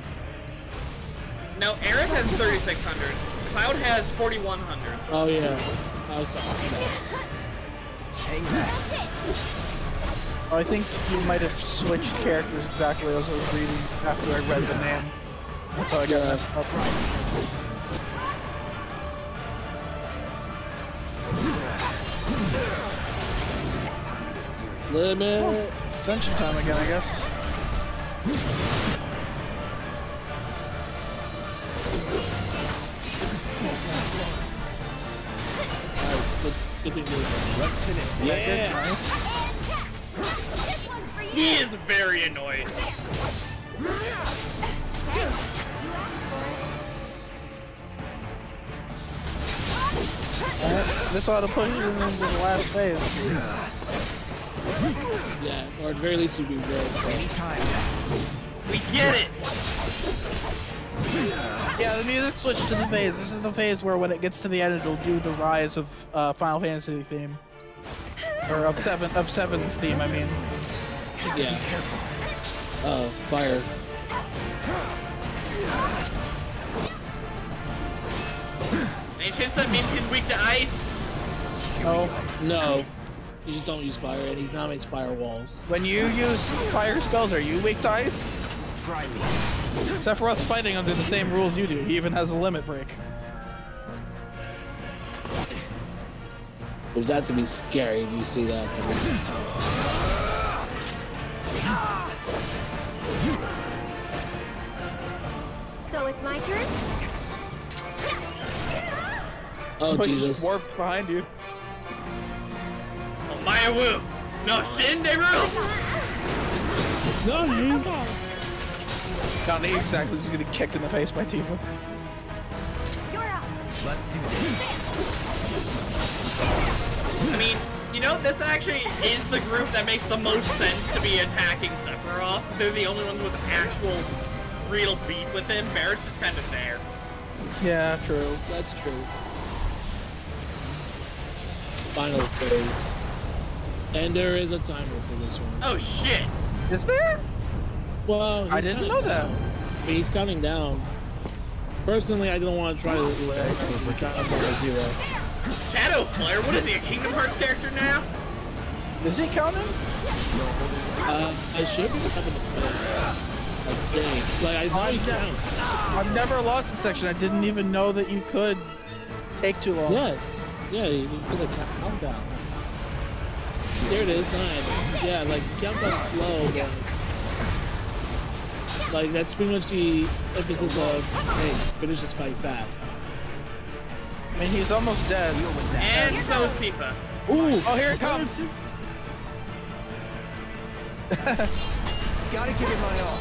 No, Aerith has 3,600. Cloud has 4,100. Oh yeah. I was sorry. Hang back. I think you might have switched characters exactly as I was reading after I read the name. That's how I got messed up. Limit. Ascension time again, I guess. Nice. Good thing Let's finish. Yeah. This one's for you. He is very annoyed. Hey, you asked for it. This ought to push you into the last phase. Yeah. Or at very least you'd be very close. Anytime. We get it. Yeah, the music switched to the phase. This is the phase where when it gets to the end, it'll do the Rise of Final Fantasy theme. Or of Seven's theme, I mean. Yeah. Fire. Any chance that means he's weak to ice? No. No. You just don't use fire, and he now makes firewalls. When you use fire spells, are you weak to ice? Try me. Sephiroth's fighting under the same rules you do. He even has a limit break. Which that to be scary if you see that. So it's my turn? Oh But Jesus. just warp behind you. Oh, Maya Wu. No, Shinderu. No, you. Okay. Not exactly just getting kicked in the face by Tifa. You're up. Let's do this. I mean, you know, this actually is the group that makes the most sense to be attacking Sephiroth. They're the only ones with actual real beef with him. Barrett's just kind of there. Yeah, true. That's true. Final phase. And there is a timer for this one. Oh shit. Is there? Well, I he's didn't counting know that. down. I mean, he's counting down. Personally, I didn't want to try this. I'm trying to go 0. Shadow Flare? What is he, a Kingdom Hearts character now? Is he counting? I should be having a thing. Like, I know he counts. I've never lost a section. I didn't even know that you could take too long. Yeah. Yeah, he has a countdown. There it is, 9. Yeah, like, countdown slow, but... Like, that's pretty much the emphasis of, hey, finish this fight fast. I mean, he's almost dead. And so is Tifa. Ooh! Oh, here it comes. Gotta give it my all.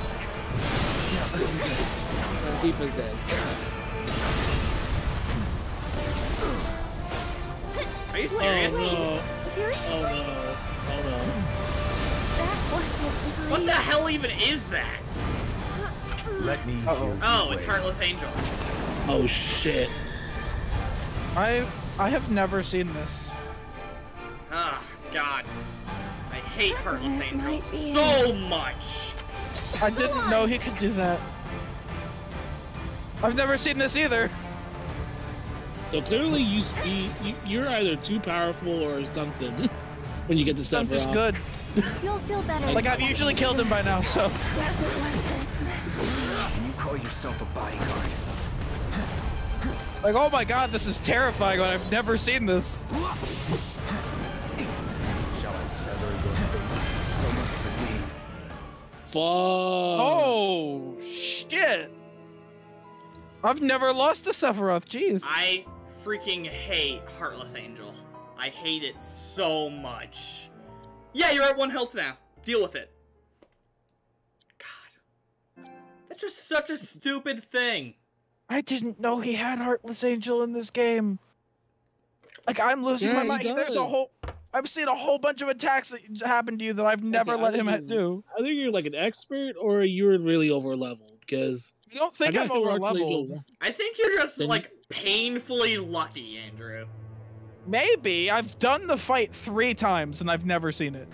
And Tifa's dead. Are you serious? Oh no. Seriously? Oh no. Oh That wasn't What the hell even is that? Let me Uh-oh. hear you Oh, it's wail. Heartless Angel. no. Oh shit. I have never seen this. Ah, God. I hate Heartless This Angel might be so much. I didn't know he could do that. I've never seen this either. So clearly you're either too powerful or something when you get to I'm just Sephiroth. good. You'll feel better. Like, I've usually killed him by now, so. Yes, it wasn't. Can you call yourself a bodyguard? Like, oh my god, this is terrifying. I've never seen this. Shall I sever your fate? So much for me. Fuck. Oh, shit. I've never lost to Sephiroth, jeez. I freaking hate Heartless Angel. I hate it so much. Yeah, you're at 1 health now. Deal with it. God. That just such a stupid thing. I didn't know he had Heartless Angel in this game. Like, I'm losing my mind. There's a whole... I've seen a whole bunch of attacks that happen to you that I've never let him do. I think you're like an expert, or you're really over leveled. Because I don't think I'm over leveled. I think you're just like painfully lucky, Andrew. Maybe. I've done the fight 3 times and I've never seen it.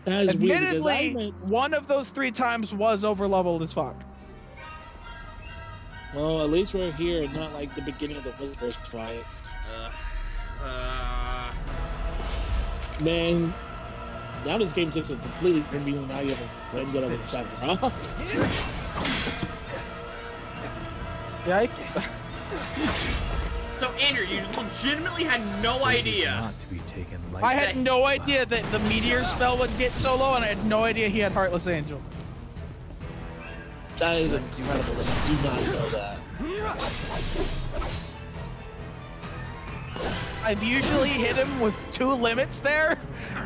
That is Admittedly, weird, one of those 3 times was over leveled as fuck. Well, at least we're here and not like the beginning of the first fight. Man, now this game takes a completely different view. Now you have a red gun of Sephiroth. Yeah. So Andrew, you legitimately had no idea. Not to be taken lightly. I had no idea that the meteor spell would get so low, and I had no idea he had Heartless Angel. That is incredible that you do not know that. I've usually hit him with 2 limits there,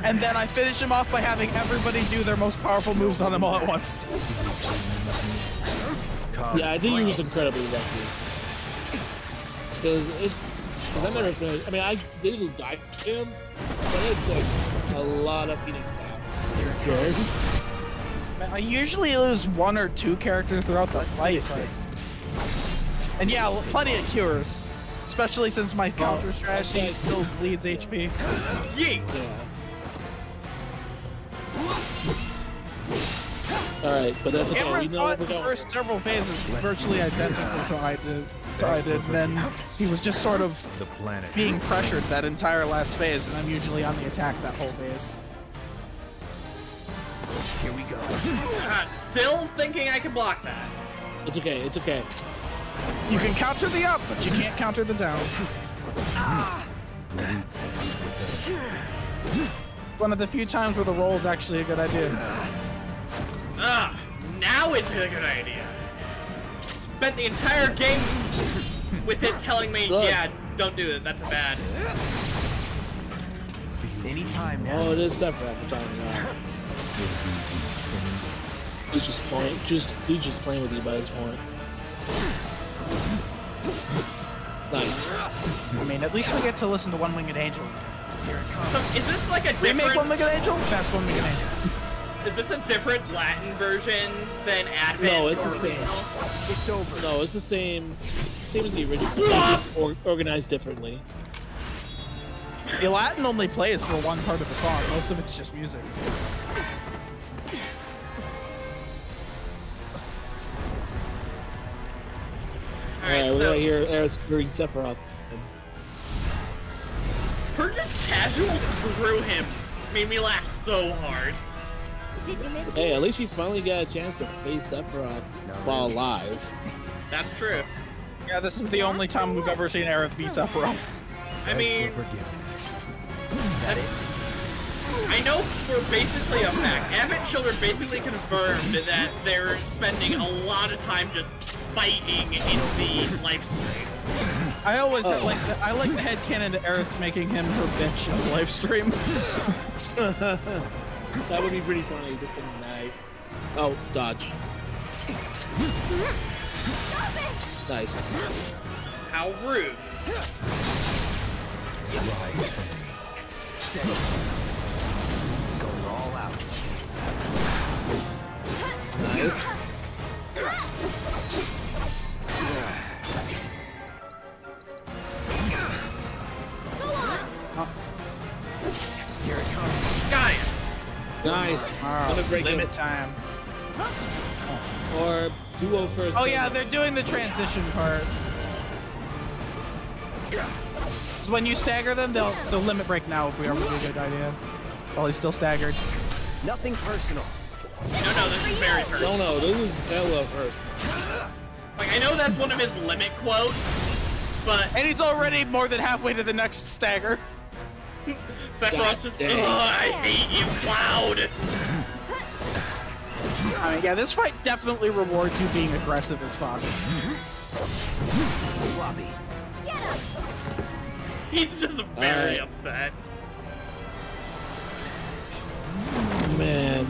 and then I finish him off by having everybody do their most powerful moves on him all at once. Yeah, I think he was incredibly lucky. Because I never finished. I mean, I did die to him, but it took a lot of Phoenix attacks. Yours. I usually lose 1 or 2 characters throughout the fight, and yeah, plenty of cures. Especially since my counter strategy still bleeds HP. Yeet! Alright, but that's okay. Cameron We know thought where the we're going. first several phases were virtually identical to I did. And then he was just sort of The planet. being pressured that entire last phase, and I'm usually on the attack that whole phase. Here we go. Still thinking I can block that. It's okay, it's okay. You can counter the up, but you can't counter the down. One of the few times where the roll is actually a good idea. Now it's a good idea. Spent the entire game with it telling me, yeah, don't do it, that's bad. Anytime now. Oh, it is Sephiroth we're talking about. He's just playing, he's just playing with you by this point. Nice. I mean, at least we get to listen to One Winged Angel. So is this like a Remake different... One Winged Angel? That's One Winged Angel. Is this a different Latin version than Advent? No, it's the or same. original? It's over. No, it's the same as the original. It's just organized differently. The Latin only plays for one part of the song. Most of it's just music. Alright, we're gonna hear Aerith screwing Sephiroth. Her just casual screw him made me laugh so hard. Did you miss Hey, at least you finally got a chance to face Sephiroth while alive. That's true. Yeah, this is the only time we've ever seen Aerith be Sephiroth. I mean, I know for basically a fact, Advent Children basically confirmed that they're spending a lot of time just fighting in the live stream. I always like I like the headcanon to Aerith's making him her bitch in the live stream. That would be pretty funny, just the knife. Oh, dodge. Nice. How rude. Going all out. Nice. Here it comes. Got it. Nice. Gonna break Limit it. time. Or duo first. Oh yeah, they're doing the transition part. So when you stagger them, so limit break now would be a really good idea. While he's still staggered. Nothing personal. No, this is very personal. No, this is hella first. Like, I know that's one of his limit quotes, but And he's already more than halfway to the next stagger. Sephiroth's just, damn. I hate you, Cloud! I mean, yeah, this fight definitely rewards you being aggressive as fuck. Floppy. He's just very Alright. upset. Man.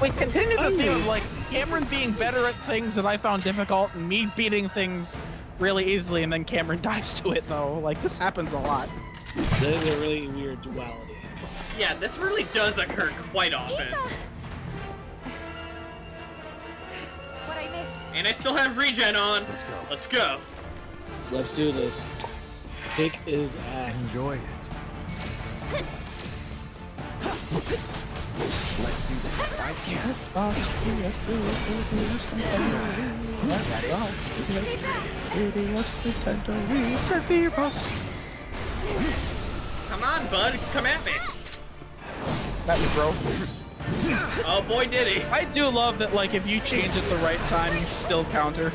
We continue the theme of like Cameron being better at things that I found difficult, and me beating things really easily, and then Cameron dies to it though. Like this happens a lot. That is a really weird duality. Yeah, this really does occur quite often. What I missed? And I still have regen on. Let's go. Let's go. Let's do this. Kick his ass. Enjoy it. Let's do this. I can. Xbox, PS3, Xbox, PS3, Nintendo Wii, Sephiroth. Come on, bud. Come at me. That me, bro. Oh boy, did he. I do love that, like, if you change at the right time, you still counter.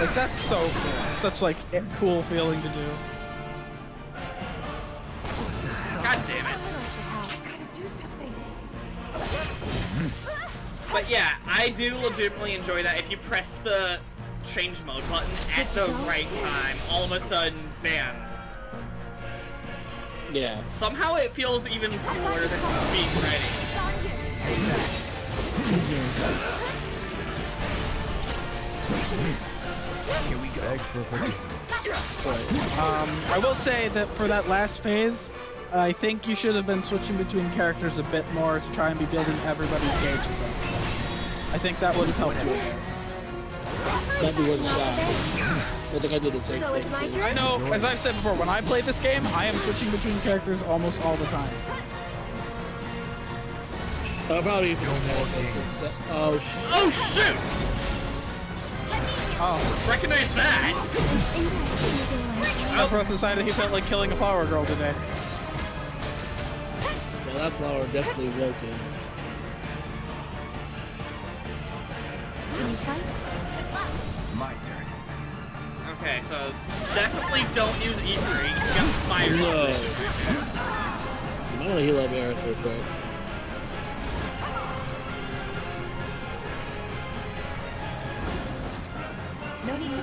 Like, that's so cool. Such, like, a cool feeling to do. God damn it. I've got to do something. But yeah, I do legitimately enjoy that. If you press the change mode button at the right time, all of a sudden, bam. Yeah. Somehow it feels even cooler than being ready. Here we go. Beg for forgiveness. I will say that for that last phase, I think you should have been switching between characters a bit more to try and be building everybody's gauges up. I think that would have helped you. That'd be worth a shot. I think I did the same So it's my thing too. turn? I know, as I've said before, when I play this game, I am switching between characters almost all the time. I'll probably even oh sh. Oh shoot! Oh, Recognize that! Sephiroth decided he felt like killing a flower girl today. Well, that flower definitely wilted. Can you fight? My turn. Okay, so definitely don't use E3. You got fired No. on this. You might want to heal up Aerith real quick. No need to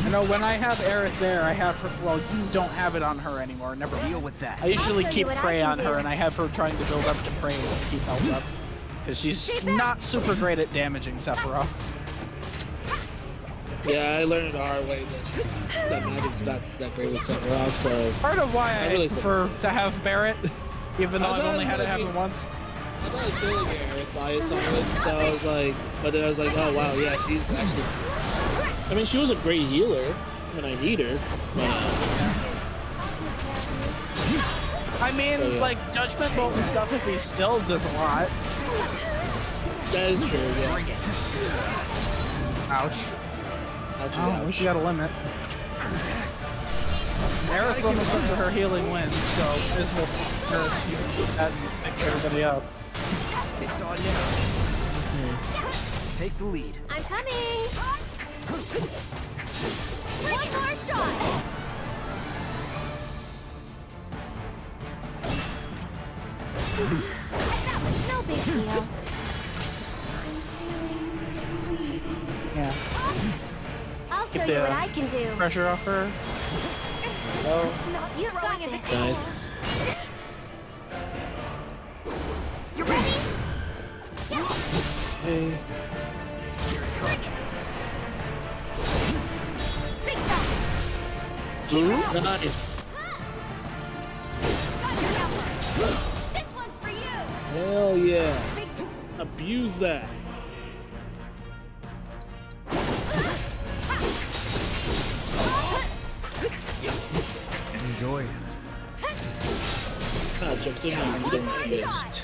You know, when I have Aerith there, I have her. Well, you don't have it on her anymore. Never Deal mind. with that. I usually I'll show keep you what I Prey can on her, do. and I have her trying to build up to Praise to keep health up. Because she's not super great at damaging Sephiroth. Yeah, I learned the hard way that magic's not that great with Sephiroth, so Part of why I really prefer to have Barret, even though I I've thought only it had was it gonna happen be- once. I thought I was still gonna get Aerith by his side, so I was like, but then I was like, oh wow, yeah, she's actually. I mean, she was a great healer when I need her. But, I mean, Oh, yeah. like, Judgment Bolt and stuff, if he still does a lot. that is true, yeah. Bring it. Ouch. Ouchie, Oh, ouch. she got a limit. Aerith's almost up to her healing wind, so this will her that and pick everybody up. It's on you. Take the lead. I'm coming! One more shot! No big deal. Yeah. I'll show Get you the what I can do. pressure off her. Oh, You've got this. Nice. You ready? Hey. Big shot! Nice. This one's for you! Hell yeah. Big Abuse that. Enjoy it. Ah, jumps in and you don't waste.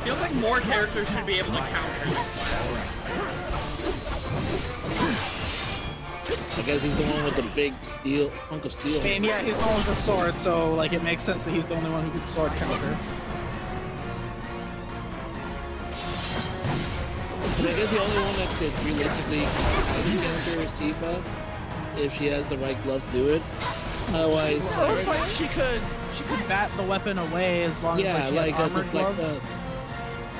Feels like more characters should be able to counter this. I guess he's the one with the big steel, hunk of steel. I mean, yeah, he's the one with the sword, so, like, it makes sense that he's the only one who can sword counter. But I guess the only one that could realistically counter is Tifa, if she has the right gloves to do it. Otherwise, So it's like she could bat the weapon away as long yeah, as like she a had armored deflect. gloves.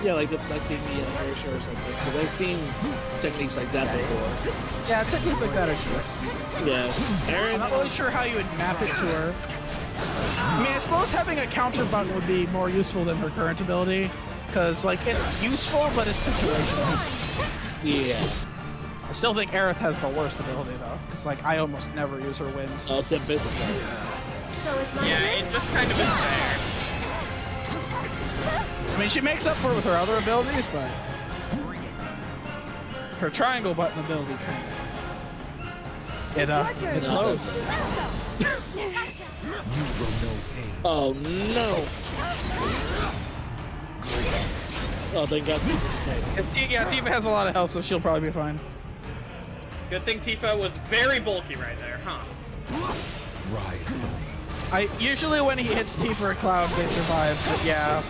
Yeah, like deflecting the inertia or something. Because I've seen techniques like that before. Yeah, techniques like that exist. Yeah. I'm not really sure how you would map it to her. I mean, I suppose having a counter button would be more useful than her current ability. Because, like, it's useful, but it's situational. Yeah. I still think Aerith has the worst ability, though. Because, like, I almost never use her wind. Oh, it's invisible. So it's my Yeah, turn? it just kind of is there. I mean, she makes up for it with her other abilities, but her triangle button ability kind of It's your turn. it blows. Let's go. You will know pain. Oh no! Oh, thank God Tifa's attack. Yeah, Tifa has a lot of health, so she'll probably be fine. Good thing Tifa was very bulky right there, huh? Ride for me. Usually when he hits Tifa or Cloud, they survive, but yeah,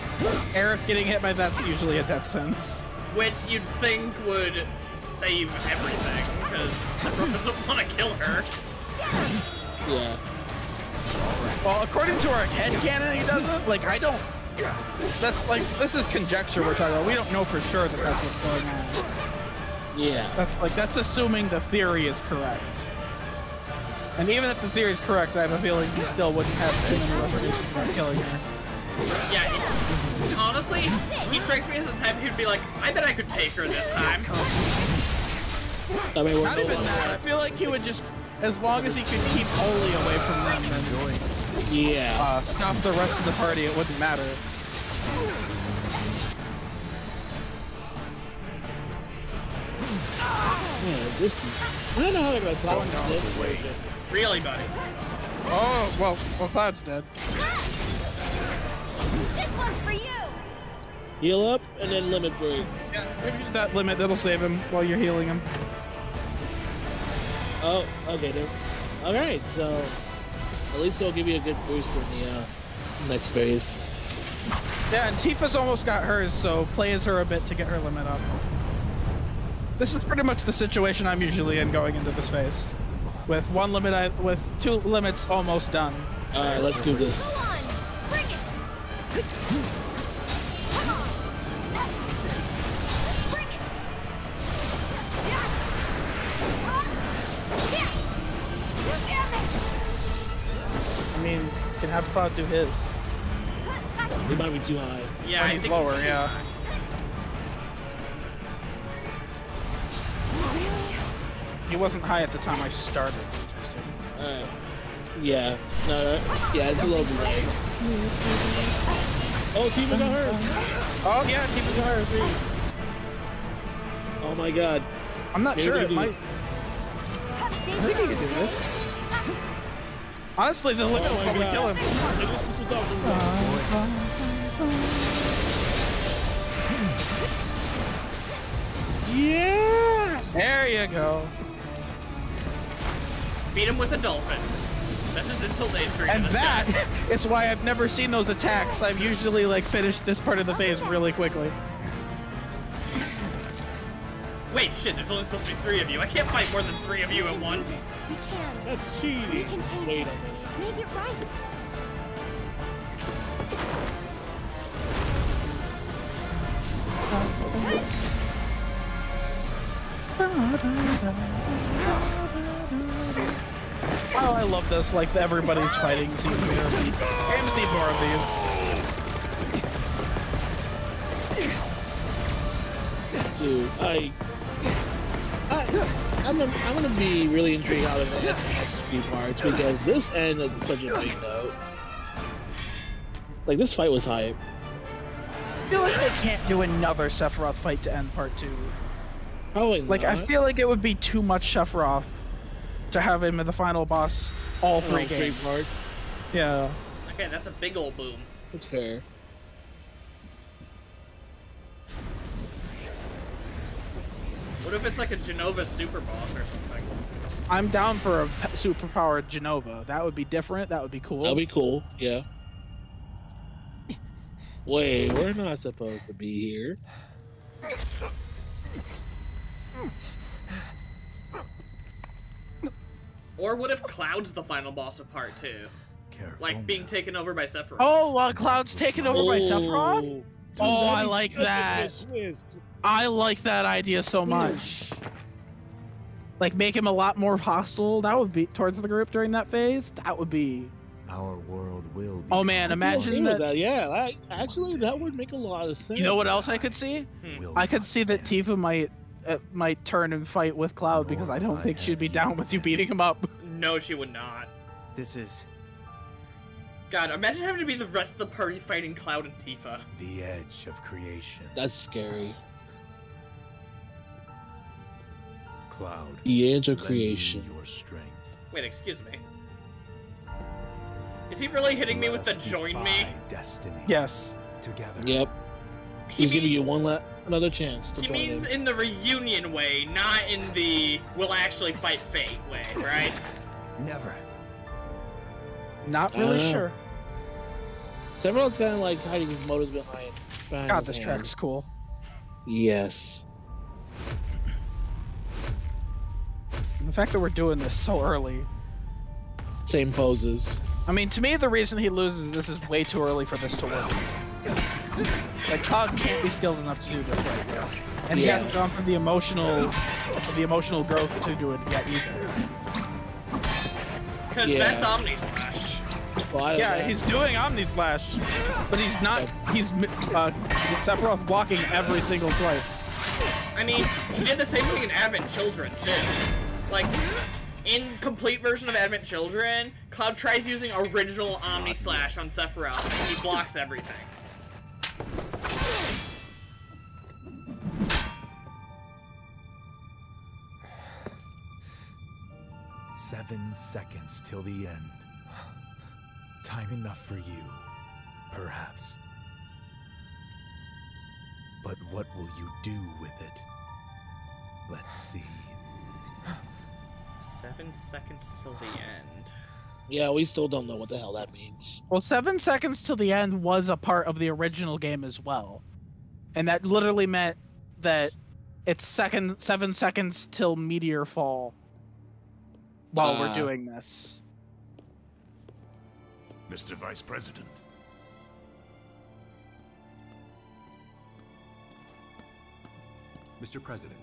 Aerith getting hit by that's usually a death sentence. Which you'd think would save everything, because Sephiroth doesn't want to kill her. Yeah. Well, according to our headcanon, he doesn't. Like, I don't. That's like, this is conjecture we're talking about. We don't know for sure that that's what's going on. Yeah. That's assuming the theory is correct. And even if the theory is correct, I have a feeling he still wouldn't have too many reservations about killing her. Yeah, honestly, he strikes me as the type who'd be like, I bet I could take her this time. I mean, we're Not no even longer- that. I feel like he would just, as long as he could keep Holy away from them and Yeah. stop the rest of the party, it wouldn't matter. Yeah, this. I don't know how they're gonna talk about this version. Really, buddy. Oh, well, Cloud's dead. This one's for you. Heal up and then limit break. Yeah, maybe use that limit. That'll save him while you're healing him. Oh, okay then. Alright, so at least it'll give you a good boost in the next phase. Yeah, and Tifa's almost got hers, so play as her a bit to get her limit up. This is pretty much the situation I'm usually in going into this phase. With one limit, with two limits almost done. Alright, let's do this. Come on. Bring it. Come on. Bring it. Yeah. Yeah. Damn it. I mean, you can have Cloud do his. It might be too high. Yeah, When I he's think lower, yeah. He wasn't high at the time I started, so interesting. Alright. Yeah. No, yeah, it's a little delay. Oh, Tifa got hers. Oh yeah, Tifa got hers. Oh my god. I'm not Maybe sure we it can do might. it. I think he could do this. Honestly, the limit Oh will my probably god. kill him. Maybe this is without Yeah! There you go. beat him with a dolphin. That's just insult to injury. And to this that guy. is why I've never seen those attacks. I've usually like finished this part of the phase really quickly. Wait, shit, there's only supposed to be 3 of you. I can't fight more than 3 of you at once. We can. That's cheating. We can change Wait it. a minute. Make it right. Oh, I love this. Like everybody's fighting scenes here. Games need more of these. Dude, I'm gonna be really intrigued how they're gonna end the next few parts because this ended on such a big note. Like this fight was hype. I feel like they can't do another Sephiroth fight to end part 2. Probably Like, not. I feel like it would be too much Sephiroth to have him as the final boss all 3 games. parts. Yeah. Okay, that's a big old boom. That's fair. What if it's like a Genova super boss or something? I'm down for a superpowered Genova. That would be different. That would be cool. That'd be cool. Yeah. Wait, we're not supposed to be here. Or what if Cloud's the final boss of part 2? Careful Like being now. taken over by Sephiroth. Oh, Cloud's taken over by Sephiroth? Oh, that'd I be like such a that. good twist. I like that idea so much. Like, make him a lot more hostile. That would be towards the group during that phase. That would be. Our world will be. Oh man, imagine that. Yeah, actually, that would make a lot of sense. You know what else I could see? I could see that Tifa might turn and fight with Cloud because I don't think she'd be down with you beating him up. No, she would not. This is... God, imagine having to be the rest of the party fighting Cloud and Tifa. The edge of creation. That's scary. Cloud. The edge of lend me creation. Your strength. Wait, excuse me. Is he really hitting me with the Let us join me? defy Destiny. Yes. Together. Yep. He's giving you another chance to He join means in. in the reunion way, not in the we'll actually fight fate way, right? Never. Not I don't really know. sure. Sephiroth's kind of like hiding his motives behind God, his this hand. track's cool. Yes. The fact that we're doing this so early. Same poses. I mean, to me, the reason he loses is this is way too early for this to work. Like, Cog can't be skilled enough to do this right now. And he Yeah. hasn't gone through the emotional growth to do it yet either. Because Yeah. that's Omni Slash. Well, Yeah, he's doing Omni Slash, but he's not. He's Sephiroth's blocking every single swipe. I mean, he did the same thing in Advent Children, too. Like, in complete version of Advent Children, Cloud tries using original Omni Slash on Sephiroth, and he blocks everything. 7 seconds till the end. Time enough for you, perhaps. But what will you do with it? Let's see. 7 seconds till the end. Yeah, we still don't know what the hell that means. Well, 7 seconds till the end was a part of the original game as well, and that literally meant that it's 7 seconds till meteor fall. While we're doing this. Mr. Vice President. Mr. President.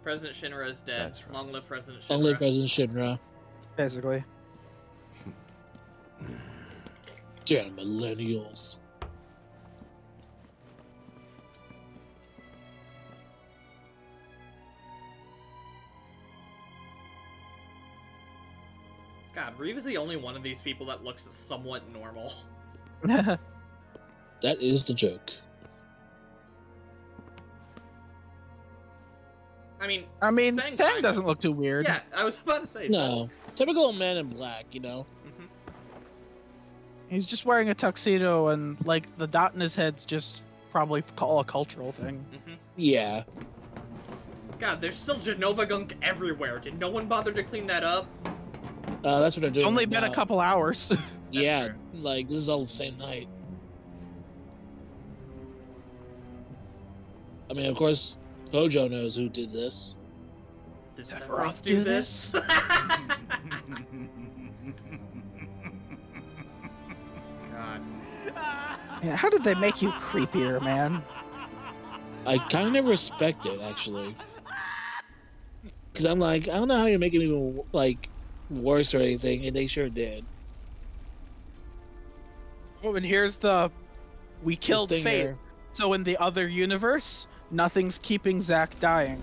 President Shinra is dead. That's right. Long live President Shinra. Long live President Shinra. Basically. Damn millennials. God, Reeve is the only one of these people that looks somewhat normal. That is the joke. I mean, Sang kind doesn't of. look too weird. Yeah, I was about to say. No. Typical man in black, you know? Mhm. He's just wearing a tuxedo, and like the dot in his head's just probably a cultural thing. Mhm. Yeah. God, there's still Genova gunk everywhere. Did no one bother to clean that up? That's what they're doing. It's only right been now. a couple hours. Yeah, true. like this is all the same night. I mean, of course, Hojo knows who did this. Did Sephiroth Sephiroth do do this? God. Yeah, how did they make you creepier, man? I kind of respect it, actually. Because I'm like, I don't know how you're making it even, like, worse or anything, and they sure did. Oh, and here's we killed Stinger. Fate. So in the other universe, nothing's keeping Zack dying.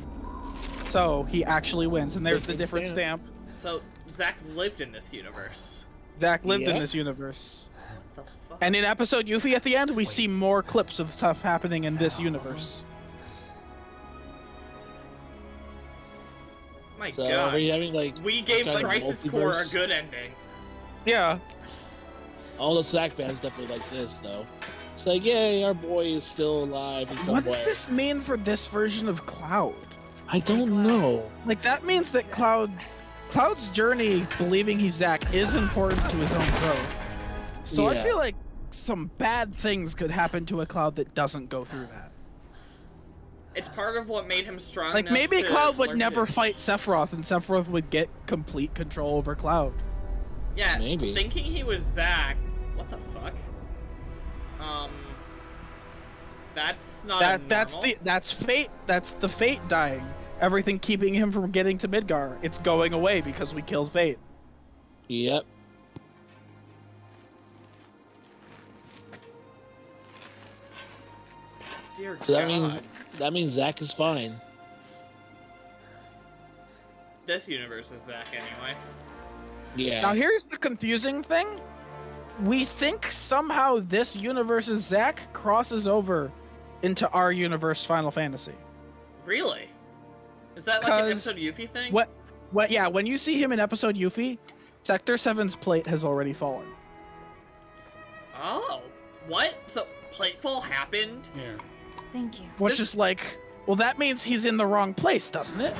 So he actually wins, and there's the different stamp. So, Zack lived in this universe. Zack lived in Yeah. this universe. What the fuck? And in episode Yuffie at the end, we see more clips of stuff happening in this universe. My So God. are we having, like, We gave kind of Crisis Core a multiverse? good ending. Yeah. all the Zack fans definitely like this, though. It's like, yay, our boy is still alive in some What way. does this mean for this version of Cloud? I don't know. Like, that means that Cloud's journey, believing he's Zack, is important to his own growth. So I Yeah. feel like some bad things could happen to a Cloud that doesn't go through that. It's part of what made him strong Like, enough maybe to Cloud would learn never to- fight Sephiroth, and Sephiroth would get complete control over Cloud. Yeah, Maybe. thinking he was Zack. What the fuck? That's not that's fate. That's the fate dying. Everything keeping him from getting to Midgar. It's going away because we killed fate. Yep. Dear So God. that means Zack is fine. This universe is Zack anyway. Yeah. Now here's the confusing thing. We think somehow this universe's Zack crosses over into our universe Final Fantasy. Really? Is that like an episode Yuffie thing? What? Yeah, when you see him in episode Yuffie, Sector 7's plate has already fallen. Oh. What? So Platefall happened? Here. Thank you. Which is like, well, that means he's in the wrong place, doesn't it?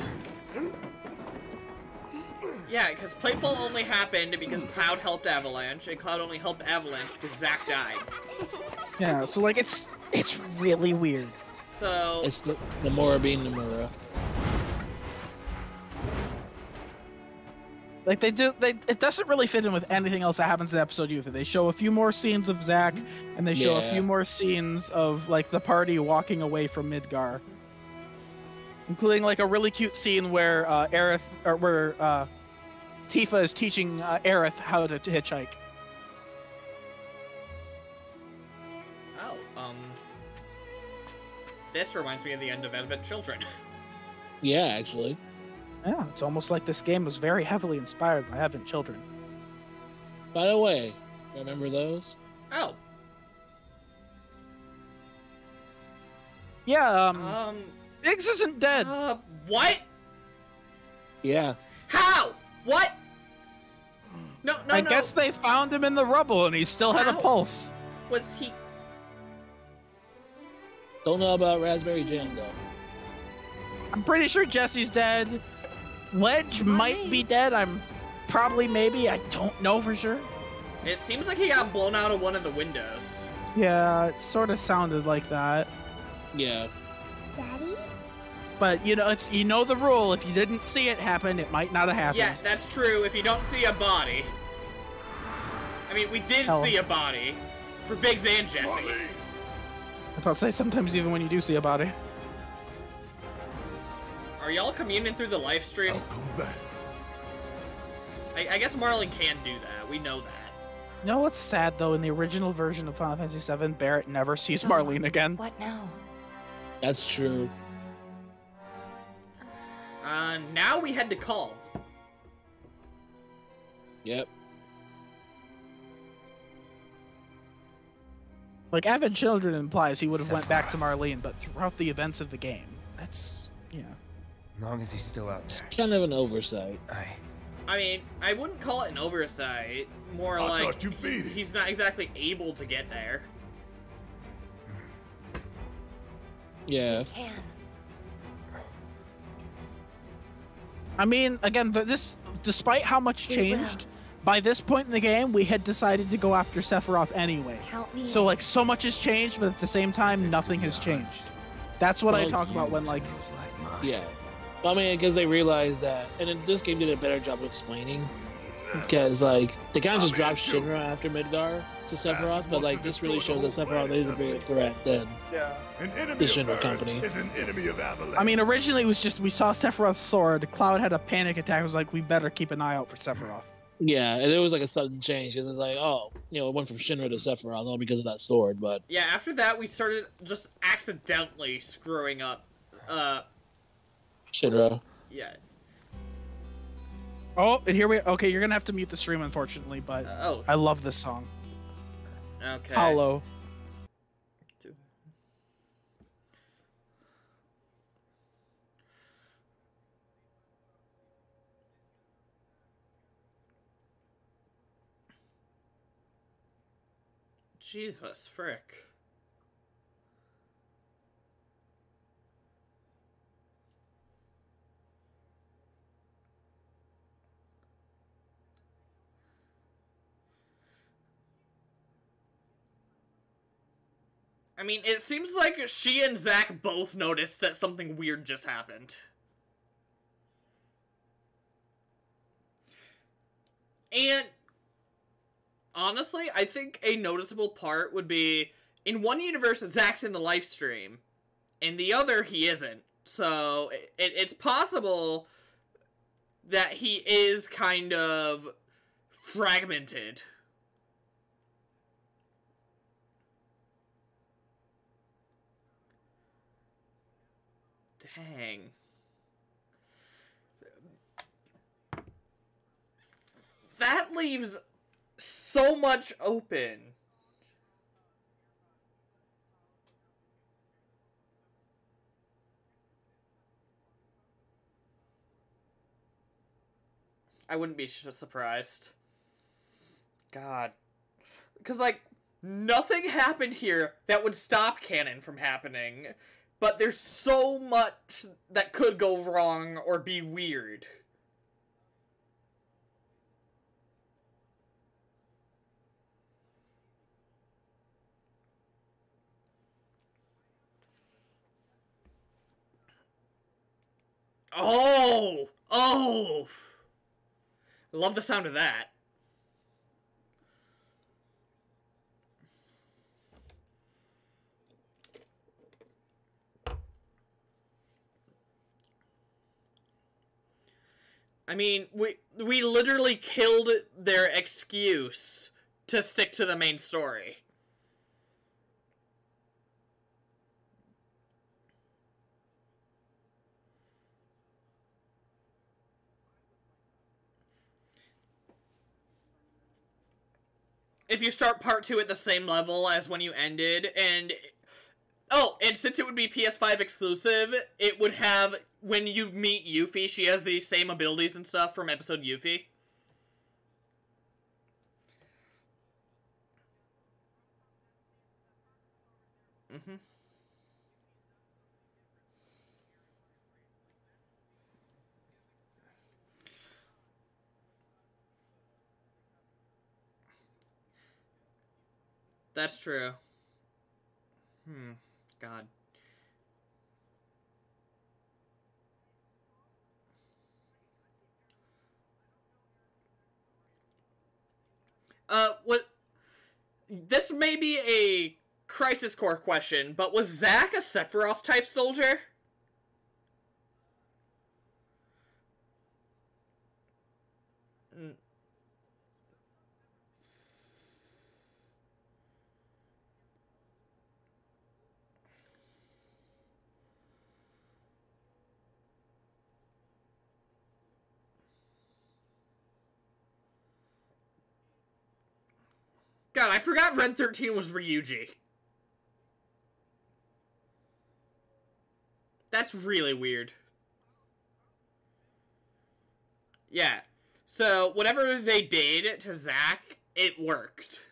Yeah, because Platefall only happened because Cloud helped Avalanche, and Cloud only helped Avalanche because Zack died. Yeah, so like it's really weird. So It's the Nomura being Nomura. Like it doesn't really fit in with anything else that happens in episode Yuffie. They show a few more scenes of Zack, and they show a Yeah. few more scenes of like the party walking away from Midgar, including like a really cute scene where Tifa is teaching Aerith how to hitchhike. Oh, this reminds me of the end of Advent Children. Yeah, actually. Yeah, it's almost like this game was very heavily inspired by Advent Children. By the way, remember those? Oh. Yeah, Biggs isn't dead. What? Yeah. How? What? No. I guess they found him in the rubble and he still had a How? pulse. Was he? Don't know about Raspberry Jam though. I'm pretty sure Jesse's dead. Ledge might be dead. I'm maybe. I don't know for sure. It seems like he got blown out of one of the windows. Yeah, it sort of sounded like that. Yeah. Daddy? But you know the rule. If you didn't see it happen, it might not have happened. Yeah, that's true. If you don't see a body. I mean, we did Hell. see a body for Biggs and Jesse. I was about to say sometimes even when you do see a body. Are y'all communing through the live stream? I'll come back. I guess Marlon can do that. We know that. You know what's sad though? In the original version of Final Fantasy VII, Barrett never sees Marlene again. What now? That's true. Now we head to Calm. Yep. Like Advent Children implies he would have went back to Marlene, but throughout the events of the game, that's Long as he's still out It's there. kind of an oversight. I mean, I wouldn't call it an oversight. More I like thought you beat it. he's not exactly able to get there. Yeah. Can. I mean, again, despite how much changed, by this point in the game, we had decided to go after Sephiroth anyway. Count me So, in. like, so much has changed, but at the same time, nothing has changed. That's what I Well, talk about when, like, Yeah. I mean, because they realized that, and then this game did a better job of explaining. Because, like, they kind of just dropped Shinra after Midgar to Sephiroth, but, like, this really shows that Sephiroth is a bigger threat than An enemy the of Shinra Earth company. is an enemy of Avalanche. I mean, originally it was just we saw Sephiroth's sword, Cloud had a panic attack, it was like, we better keep an eye out for Sephiroth. Yeah, and it was like a sudden change because it's like, oh, it went from Shinra to Sephiroth, all because of that sword, but Yeah, after that we started just accidentally screwing up. Shinra. Yeah. Oh, and here okay, you're gonna have to mute the stream, unfortunately, but Oh. I love this song. Okay. Hollow. Jesus frick. I mean, it seems like she and Zack both noticed that something weird just happened. And honestly, I think a noticeable part would be in one universe, Zack's in the life stream. In the other, he isn't. So, it's possible that he is kind of fragmented. Dang. That leaves so much open. I wouldn't be surprised. God. Because, like, nothing happened here that would stop canon from happening. But there's so much that could go wrong or be weird. Oh! Oh! Love the sound of that. I mean, we literally killed their excuse to stick to the main story. If you start part 2 at the same level as when you ended, and... Oh, and since it would be PS5 exclusive, it would have... When you meet Yuffie, she has the same abilities and stuff from episode Yuffie. Mm-hmm. That's true. God. What... This may be a Crisis Core question, but was Zack a Sephiroth-type soldier? God, I forgot Red 13 was Ryuji. That's really weird. Yeah. So, whatever they did to Zack, it worked.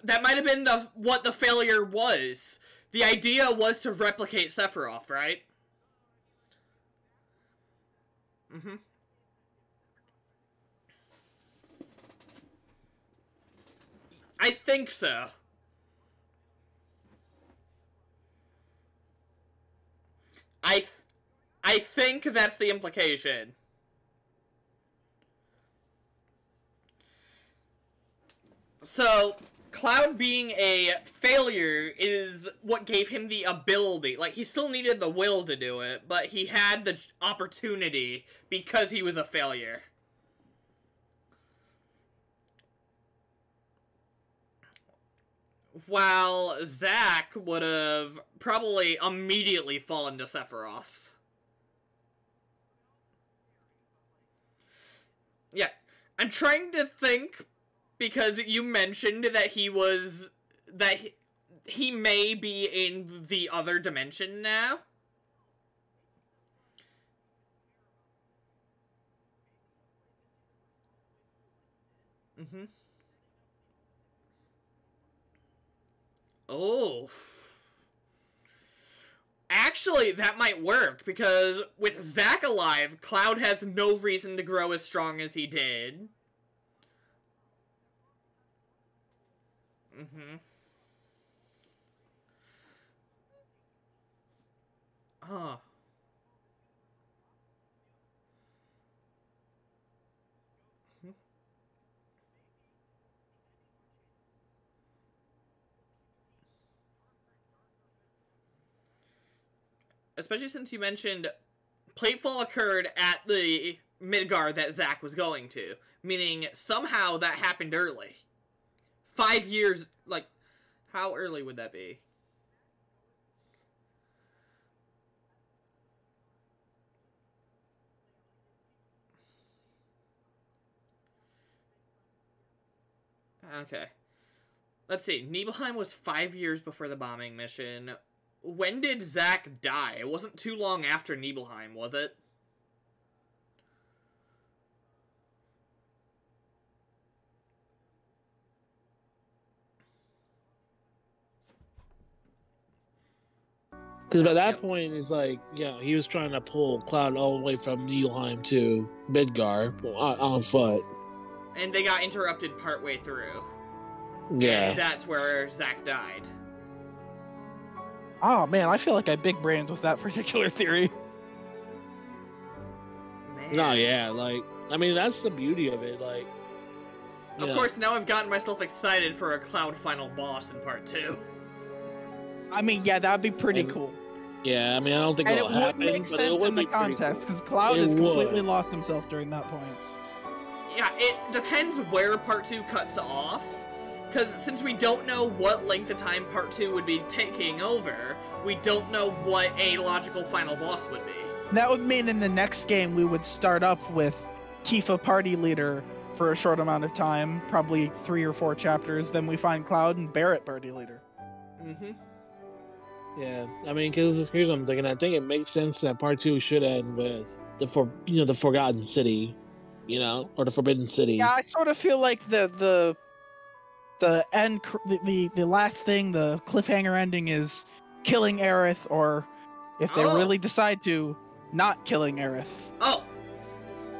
That might have been what the failure was. The idea was to replicate Sephiroth, right? Mm-hmm. I think so. I think that's the implication. So, Cloud being a failure is what gave him the ability. Like, he still needed the will to do it, but he had the opportunity because he was a failure. While Zack would have probably immediately fallen to Sephiroth. Yeah, I'm trying to think, because you mentioned that he was... that he may be in the other dimension now. Mm-hmm. Oh. Actually, that might work, because with Zack alive, Cloud has no reason to grow as strong as he did. Mm-hmm. Huh. Especially since you mentioned Platefall occurred at the Midgar that Zack was going to, meaning somehow that happened early. 5 years, like, how early would that be? Okay. Let's see. Nibelheim was 5 years before the bombing mission. When did Zack die? It wasn't too long after Nibelheim, was it? Because by that point, it's like, he was trying to pull Cloud all the way from Nibelheim to Midgar on foot. And they got interrupted partway through. Yeah. And that's where Zack died. Oh man, I feel like I big brained with that particular theory. Man. No, yeah, like, I mean, that's the beauty of it, like. Of course, now I've gotten myself excited for a Cloud final boss in part 2. I mean, yeah, that'd be pretty cool. Yeah, I mean, I don't think And it'll it would happen, make but sense it would in the be pretty context, cool. because Cloud It has completely would. lost himself during that point. Yeah, it depends where part 2 cuts off. Because since we don't know what length of time part 2 would be taking over, we don't know what a logical final boss would be. That would mean in the next game we would start up with Tifa party leader for a short amount of time, probably 3 or 4 chapters. Then we find Cloud and Barret party leader. Mm-hmm. Yeah, I mean, because here's what I'm thinking. I think it makes sense that part 2 should end with the Forgotten City, or the Forbidden City. Yeah, I sort of feel like the end, the last thing, the cliffhanger ending is killing Aerith, or if they really decide to, not killing Aerith. Oh!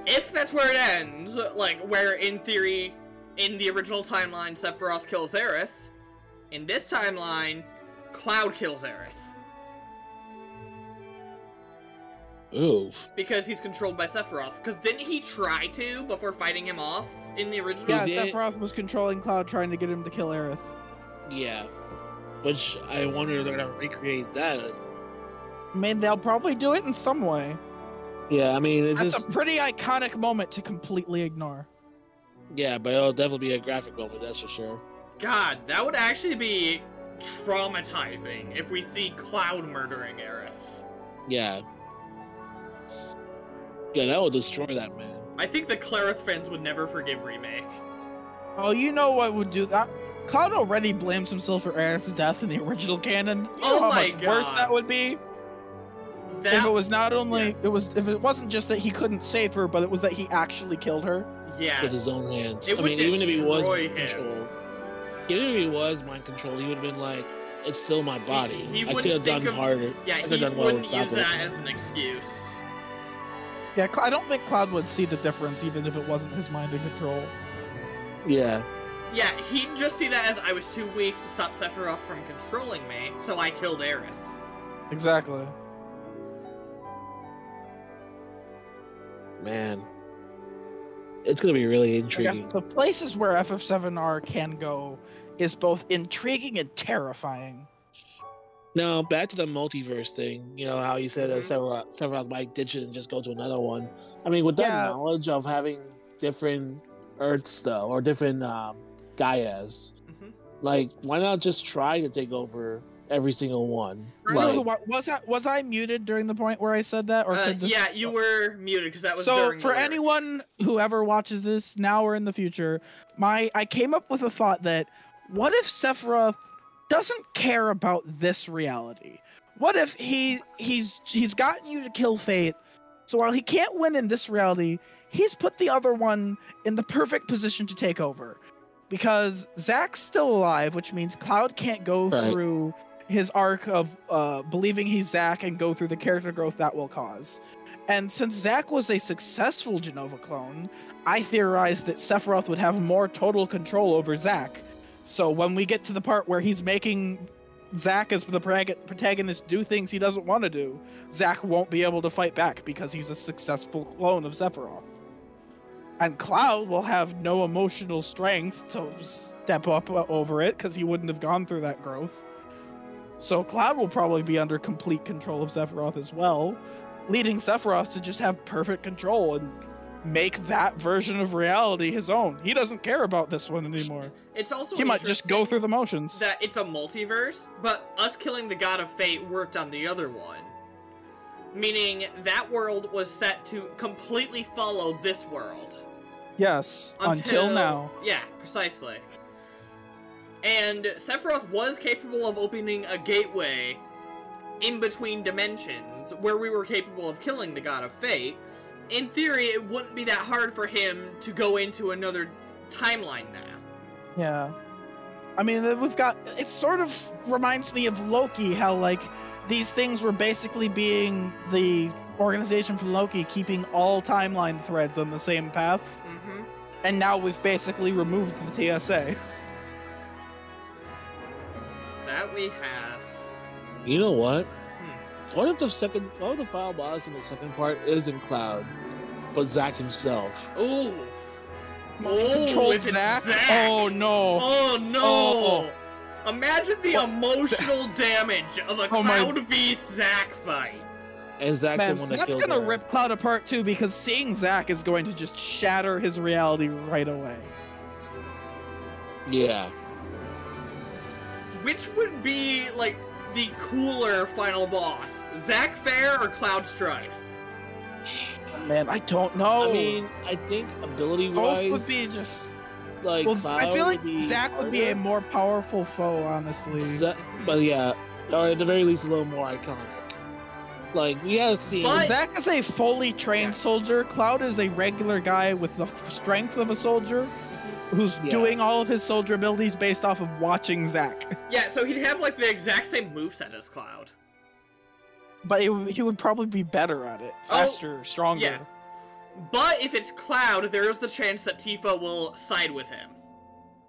If that's where it ends, like, where in theory, in the original timeline, Sephiroth kills Aerith, in this timeline, Cloud kills Aerith. Ooh. Because he's controlled by Sephiroth. Because didn't he try to before fighting him off in the original? Yeah, did. Sephiroth was controlling Cloud, trying to get him to kill Aerith. Yeah. Which I wonder if they're going to recreate that. I mean, they'll probably do it in some way. Yeah, I mean, it's That's just... a pretty iconic moment to completely ignore. Yeah, but it'll definitely be a graphic moment, that's for sure. God, that would actually be traumatizing if we see Cloud murdering Aerith. Yeah. Yeah, that would destroy that man. I think the Clarith fans would never forgive Remake. Oh, you know what would do that? Cloud already blames himself for Aerith's death in the original canon. You know Oh how my much worse God. that would be? If it was not only if it wasn't just that he couldn't save her, but it was that he actually killed her. Yeah. With his own hands. It I would mean, even if he was destroy mind him. controlled. Even if he was mind controlled, he would have been like, it's still my body. He I wouldn't could have done think of- harder. Yeah, I could he have done well wouldn't to use stop it. that as an excuse. Yeah, I don't think Cloud would see the difference, even if it wasn't his mind in control. Yeah. Yeah, he'd just see that as I was too weak to stop Sephiroth from controlling me, so I killed Aerith. Exactly. Man. It's going to be really I guess intriguing. the places where FF7R can go is both intriguing and terrifying. Now, back to the multiverse thing. You know, how you said that Sephiroth might ditch it and just go to another one. I mean, with that Yeah. knowledge of having different Earths, though, or different Gaias, Mhm. like, why not just try to take over every single one? Really, Like, was I muted during the point where I said that, or could this... Yeah, you were muted because that was So during for the lyric. anyone who ever watches this now or in the future, I came up with a thought that what if Sephiroth doesn't care about this reality? What if he's gotten you to kill Fate, so while he can't win in this reality, he's put the other one in the perfect position to take over. Because Zack's still alive, which means Cloud can't go Right. through his arc of believing he's Zack and go through the character growth that will cause. And since Zack was a successful Genova clone, I theorized that Sephiroth would have more total control over Zack. So when we get to the part where he's making Zack as the protagonist do things he doesn't want to do, Zack won't be able to fight back because he's a successful clone of Sephiroth. And Cloud will have no emotional strength to step up over it because he wouldn't have gone through that growth. So Cloud will probably be under complete control of Sephiroth as well, leading Sephiroth to just have perfect control and make that version of reality his own. He doesn't care about this one anymore. It's also He might just go through the motions. that it's a multiverse, but us killing the God of Fate worked on the other one. Meaning that world was set to completely follow this world. Yes, until now. Yeah, precisely. And Sephiroth was capable of opening a gateway in between dimensions where we were capable of killing the God of Fate. In theory, it wouldn't be that hard for him to go into another timeline now. Yeah. I mean, it sort of reminds me of Loki, how, like, these things were basically being the organization for Loki keeping all timeline threads on the same path. Mm-hmm. And now we've basically removed the TSA. That we have. You know what? What if the final boss in the second part isn't Cloud, but Zack himself? Ooh. Control if it's Zack? Zack. Oh no. Oh no. Oh. Imagine the emotional damage of a Oh, my- Cloud v Zack fight. And Zack's the Man, one that that's kills gonna her. rip Cloud apart too, because seeing Zack is going to just shatter his reality right away. Yeah. Which would be, like, the cooler final boss? Zack Fair or Cloud Strife? Man, I don't know. I mean, I think both ability-wise, would be just. like, Well, Cloud I feel like would be Zack would be a harder. more powerful foe, honestly. But yeah, or at the very least, a little more iconic. Like, we have seen. But- Zack is a fully trained soldier. Cloud is a regular guy with the strength of a soldier, who's Yeah. doing all of his soldier abilities based off of watching Zack. Yeah, so he'd have, like, the exact same moveset as Cloud. But he would probably be better at it, faster, stronger. yeah. But if it's Cloud, there is the chance that Tifa will side with him.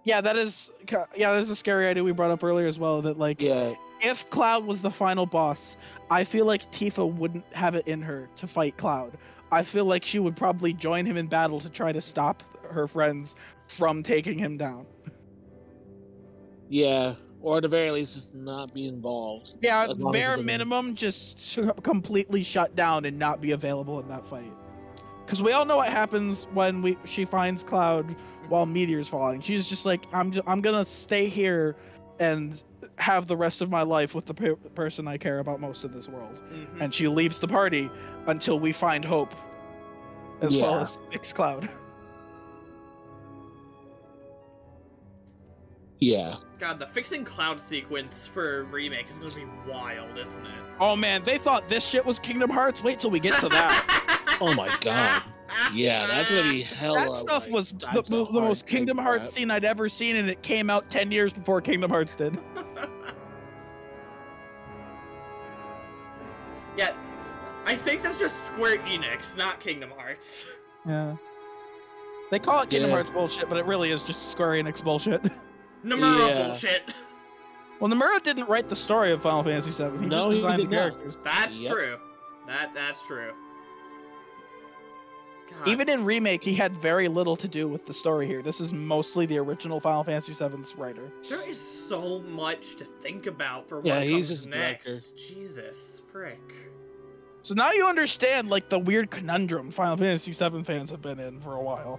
Yeah, there's a scary idea we brought up earlier as well. That like, Yeah, if Cloud was the final boss, I feel like Tifa wouldn't have it in her to fight Cloud. I feel like she would probably join him in battle to try to stop her friends from taking him down. yeah, or at the very least, just not be involved. Yeah, As long as it bare doesn't- minimum, just completely shut down and not be available in that fight. Because we all know what happens when she finds Cloud while meteors falling. She's just like, I'm gonna stay here and have the rest of my life with the person I care about most in this world. Mm-hmm. And she leaves the party until we find Hope, as well Yeah. as fix Cloud. Yeah, God, the fixing Cloud sequence for Remake is gonna be wild, isn't it? Oh man, they thought this shit was Kingdom Hearts. Wait till we get to that. Oh my god. Yeah, that's gonna be hella. That stuff like, was times the hard most Kingdom crap. Hearts scene I'd ever seen, and it came out 10 years before Kingdom Hearts did. Yeah, I think that's just Square Enix, not Kingdom Hearts. Yeah. They call it Kingdom Yeah. Hearts bullshit, but it really is just Square Enix bullshit. Nomura Yeah. bullshit. Well, Nomura didn't write the story of Final Fantasy VII. He No, just he designed the did not. characters. That's Yep. true. That's true. God. Even in Remake, he had very little to do with the story here. This is mostly the original Final Fantasy VII's writer. there is so much to think about for Yeah, what he's comes just a next. director. Jesus, frick. So now you understand, like, the weird conundrum Final Fantasy VII fans have been in for a while.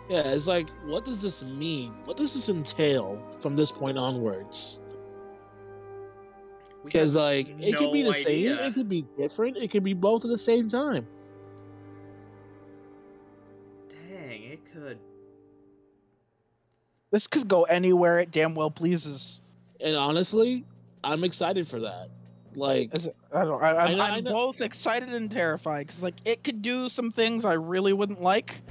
Yeah, it's like, what does this mean? What does this entail from this point onwards? We Because have like, it could be no the same, idea. it could be different, it could be both at the same time. Dang, it could. This could go anywhere it damn well pleases. And honestly, I'm excited for that. Like, I don't. I know- I'm both excited and terrified because, like, it could do some things I really wouldn't like,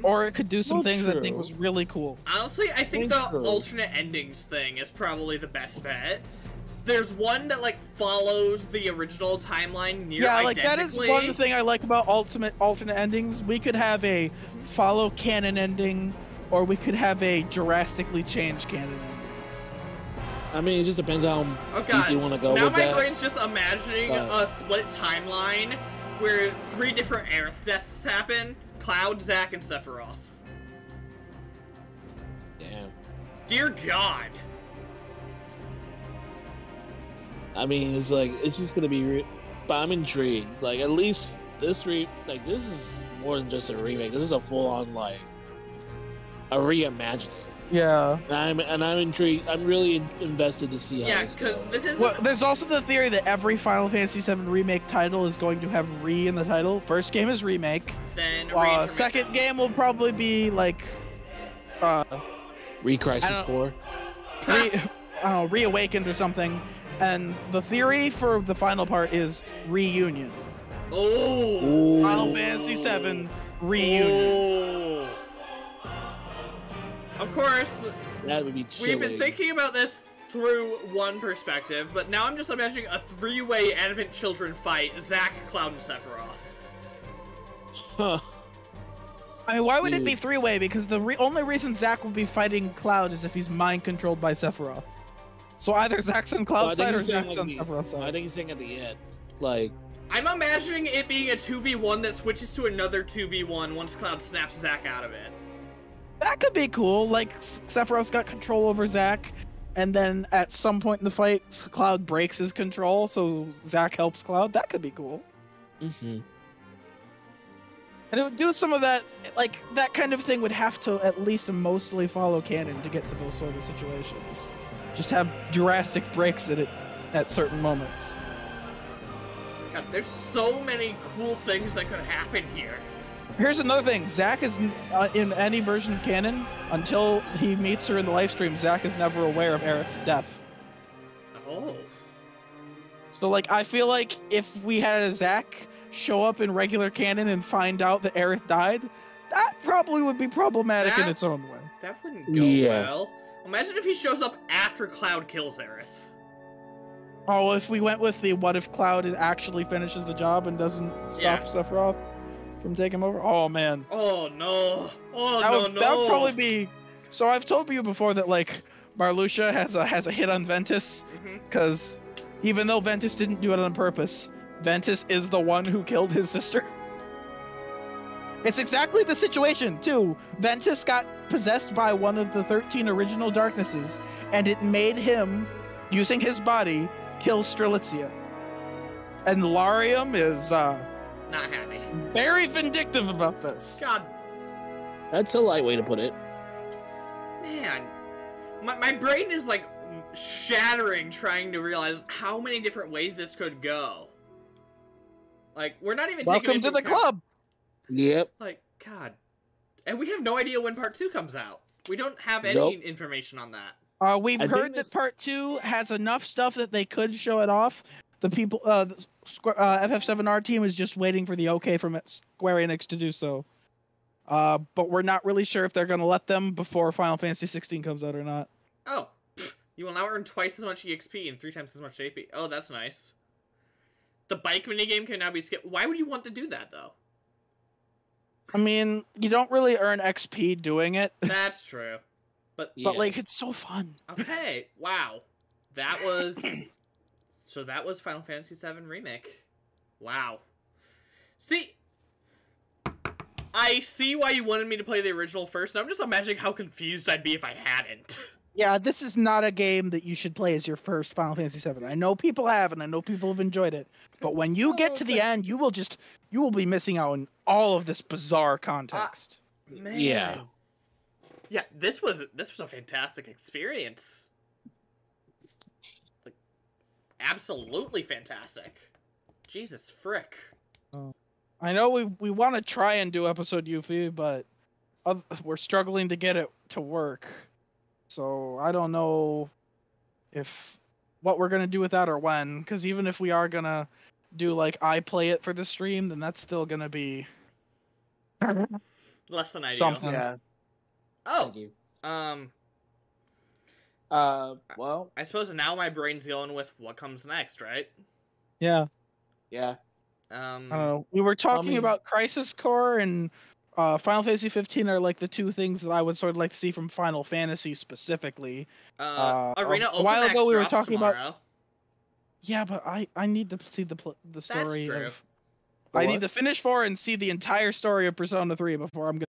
or it could do some Well, things I think true. was really cool. Honestly, I think That's the true. alternate endings thing is probably the best bet. There's one that, like, follows the original timeline near Yeah, like that is identically. one thing I like about alternate endings. We could have a follow canon ending, or we could have a drastically changed canon ending. I mean, it just depends how Oh deep god. you want to go Now with my that. brain's just imagining a split timeline where 3 different Aerith deaths happen. Cloud, Zack, and Sephiroth. Damn. Dear God. I mean, it's like it's just gonna be. But I'm intrigued. Like at least this this is more than just a remake. This is a full-on like a reimagining. Yeah. And I'm intrigued. I'm really invested to see how Yeah, this because goes. this is Well, there's also the theory that every Final Fantasy VII remake title is going to have "re" in the title. First game is remake. then Second game will probably be like, Re-Crisis Core. I don't know, Reawakened or something. And the theory for the final part is reunion. Oh. Ooh. Final Fantasy VII reunion. Oh. Of course, That would be chilling. we've been thinking about this through one perspective, but now I'm just imagining a 3-way Advent Children fight: Zack, Cloud, and Sephiroth. Huh. I mean, why would it Dude. be 3-way? Because the only reason Zack would be fighting Cloud is if he's mind controlled by Sephiroth. So either Zack's on Well, I Cloud's think side or he's saying Zack's at on the- Sephiroth's I side. think he's saying at the end, like, I'm imagining it being a 2v1 that switches to another 2v1 once Cloud snaps Zack out of it. That could be cool. Like Sephiroth's got control over Zack, and then at some point in the fight, Cloud breaks his control, so Zack helps Cloud. That could be cool. mm-hmm. And it would do some of that, like, that kind of thing would have to at least mostly follow canon to get to those sort of situations. Just have drastic breaks at certain moments. God, there's so many cool things that could happen here. Here's another thing. Zack is, in any version of canon, until he meets her in the live stream, Zack is never aware of Aerith's death. Oh. So, like, I feel like if we had a Zack show up in regular canon and find out that Aerith died, that probably would be problematic in That- its own way. That wouldn't go Yeah. well. Imagine if he shows up after Cloud kills Aerith. Oh, if we went with the what if Cloud actually finishes the job and doesn't stop Yeah. Sephiroth from taking him over? Oh, man. Oh no. Oh That no, would, no. that would probably be... So I've told you before that, like, Marluxia has a hit on Ventus, Mhm. because even though Ventus didn't do it on purpose, Ventus is the one who killed his sister. It's exactly the situation, too. Ventus got possessed by one of the 13 original darknesses, and it made him, using his body, kill Strelitzia. And Larium is Not happy. very vindictive about this. God, That's a light way to put it. man. My brain is like shattering trying to realize how many different ways this could go. Like, we're not even taking Welcome into to the account- club. Yep. Like, God. And we have no idea when part 2 comes out. We don't have any Nope. information on that. We've I think heard that this- part 2 has enough stuff that they could show it off. The people, the FF7R team is just waiting for the okay from Square Enix to do so. But we're not really sure if they're going to let them before Final Fantasy 16 comes out or not. Oh. You will now earn twice as much EXP and 3 times as much AP. Oh, that's nice. The bike minigame can now be skipped. Why would you want to do that, though? I mean, you don't really earn XP doing it, That's true. But, Yeah. but like, it's so fun. okay. Wow. That was... So that was Final Fantasy VII Remake. Wow. See... I see why you wanted me to play the original first, and I'm just imagining how confused I'd be if I hadn't. Yeah, this is not a game that you should play as your first Final Fantasy VII. I know people have, and I know people have enjoyed it. But when you get to the end, you will be missing out on all of this bizarre context. Man. Yeah. Yeah, this was a fantastic experience. Like, absolutely fantastic. Jesus frick. I know we want to try and do episode Yuffie, but we're struggling to get it to work. So I don't know if what we're gonna do with that or when. Because even if we are gonna do like I play it for the stream, then that's still gonna be Less than ideal. something. Yeah. Oh, Thank you. Well, I suppose now my brain's going with what comes next, right? Yeah. yeah. I don't know. We were talking mean- about Crisis Core and Final Fantasy 15 are like the two things that I would sort of like to see from Final Fantasy specifically. Arena a while Ultramax ago we were drops talking tomorrow. about. Yeah, but I need to see the story true. of. The I what? need to finish 4 and see the entire story of Persona 3 before I'm gonna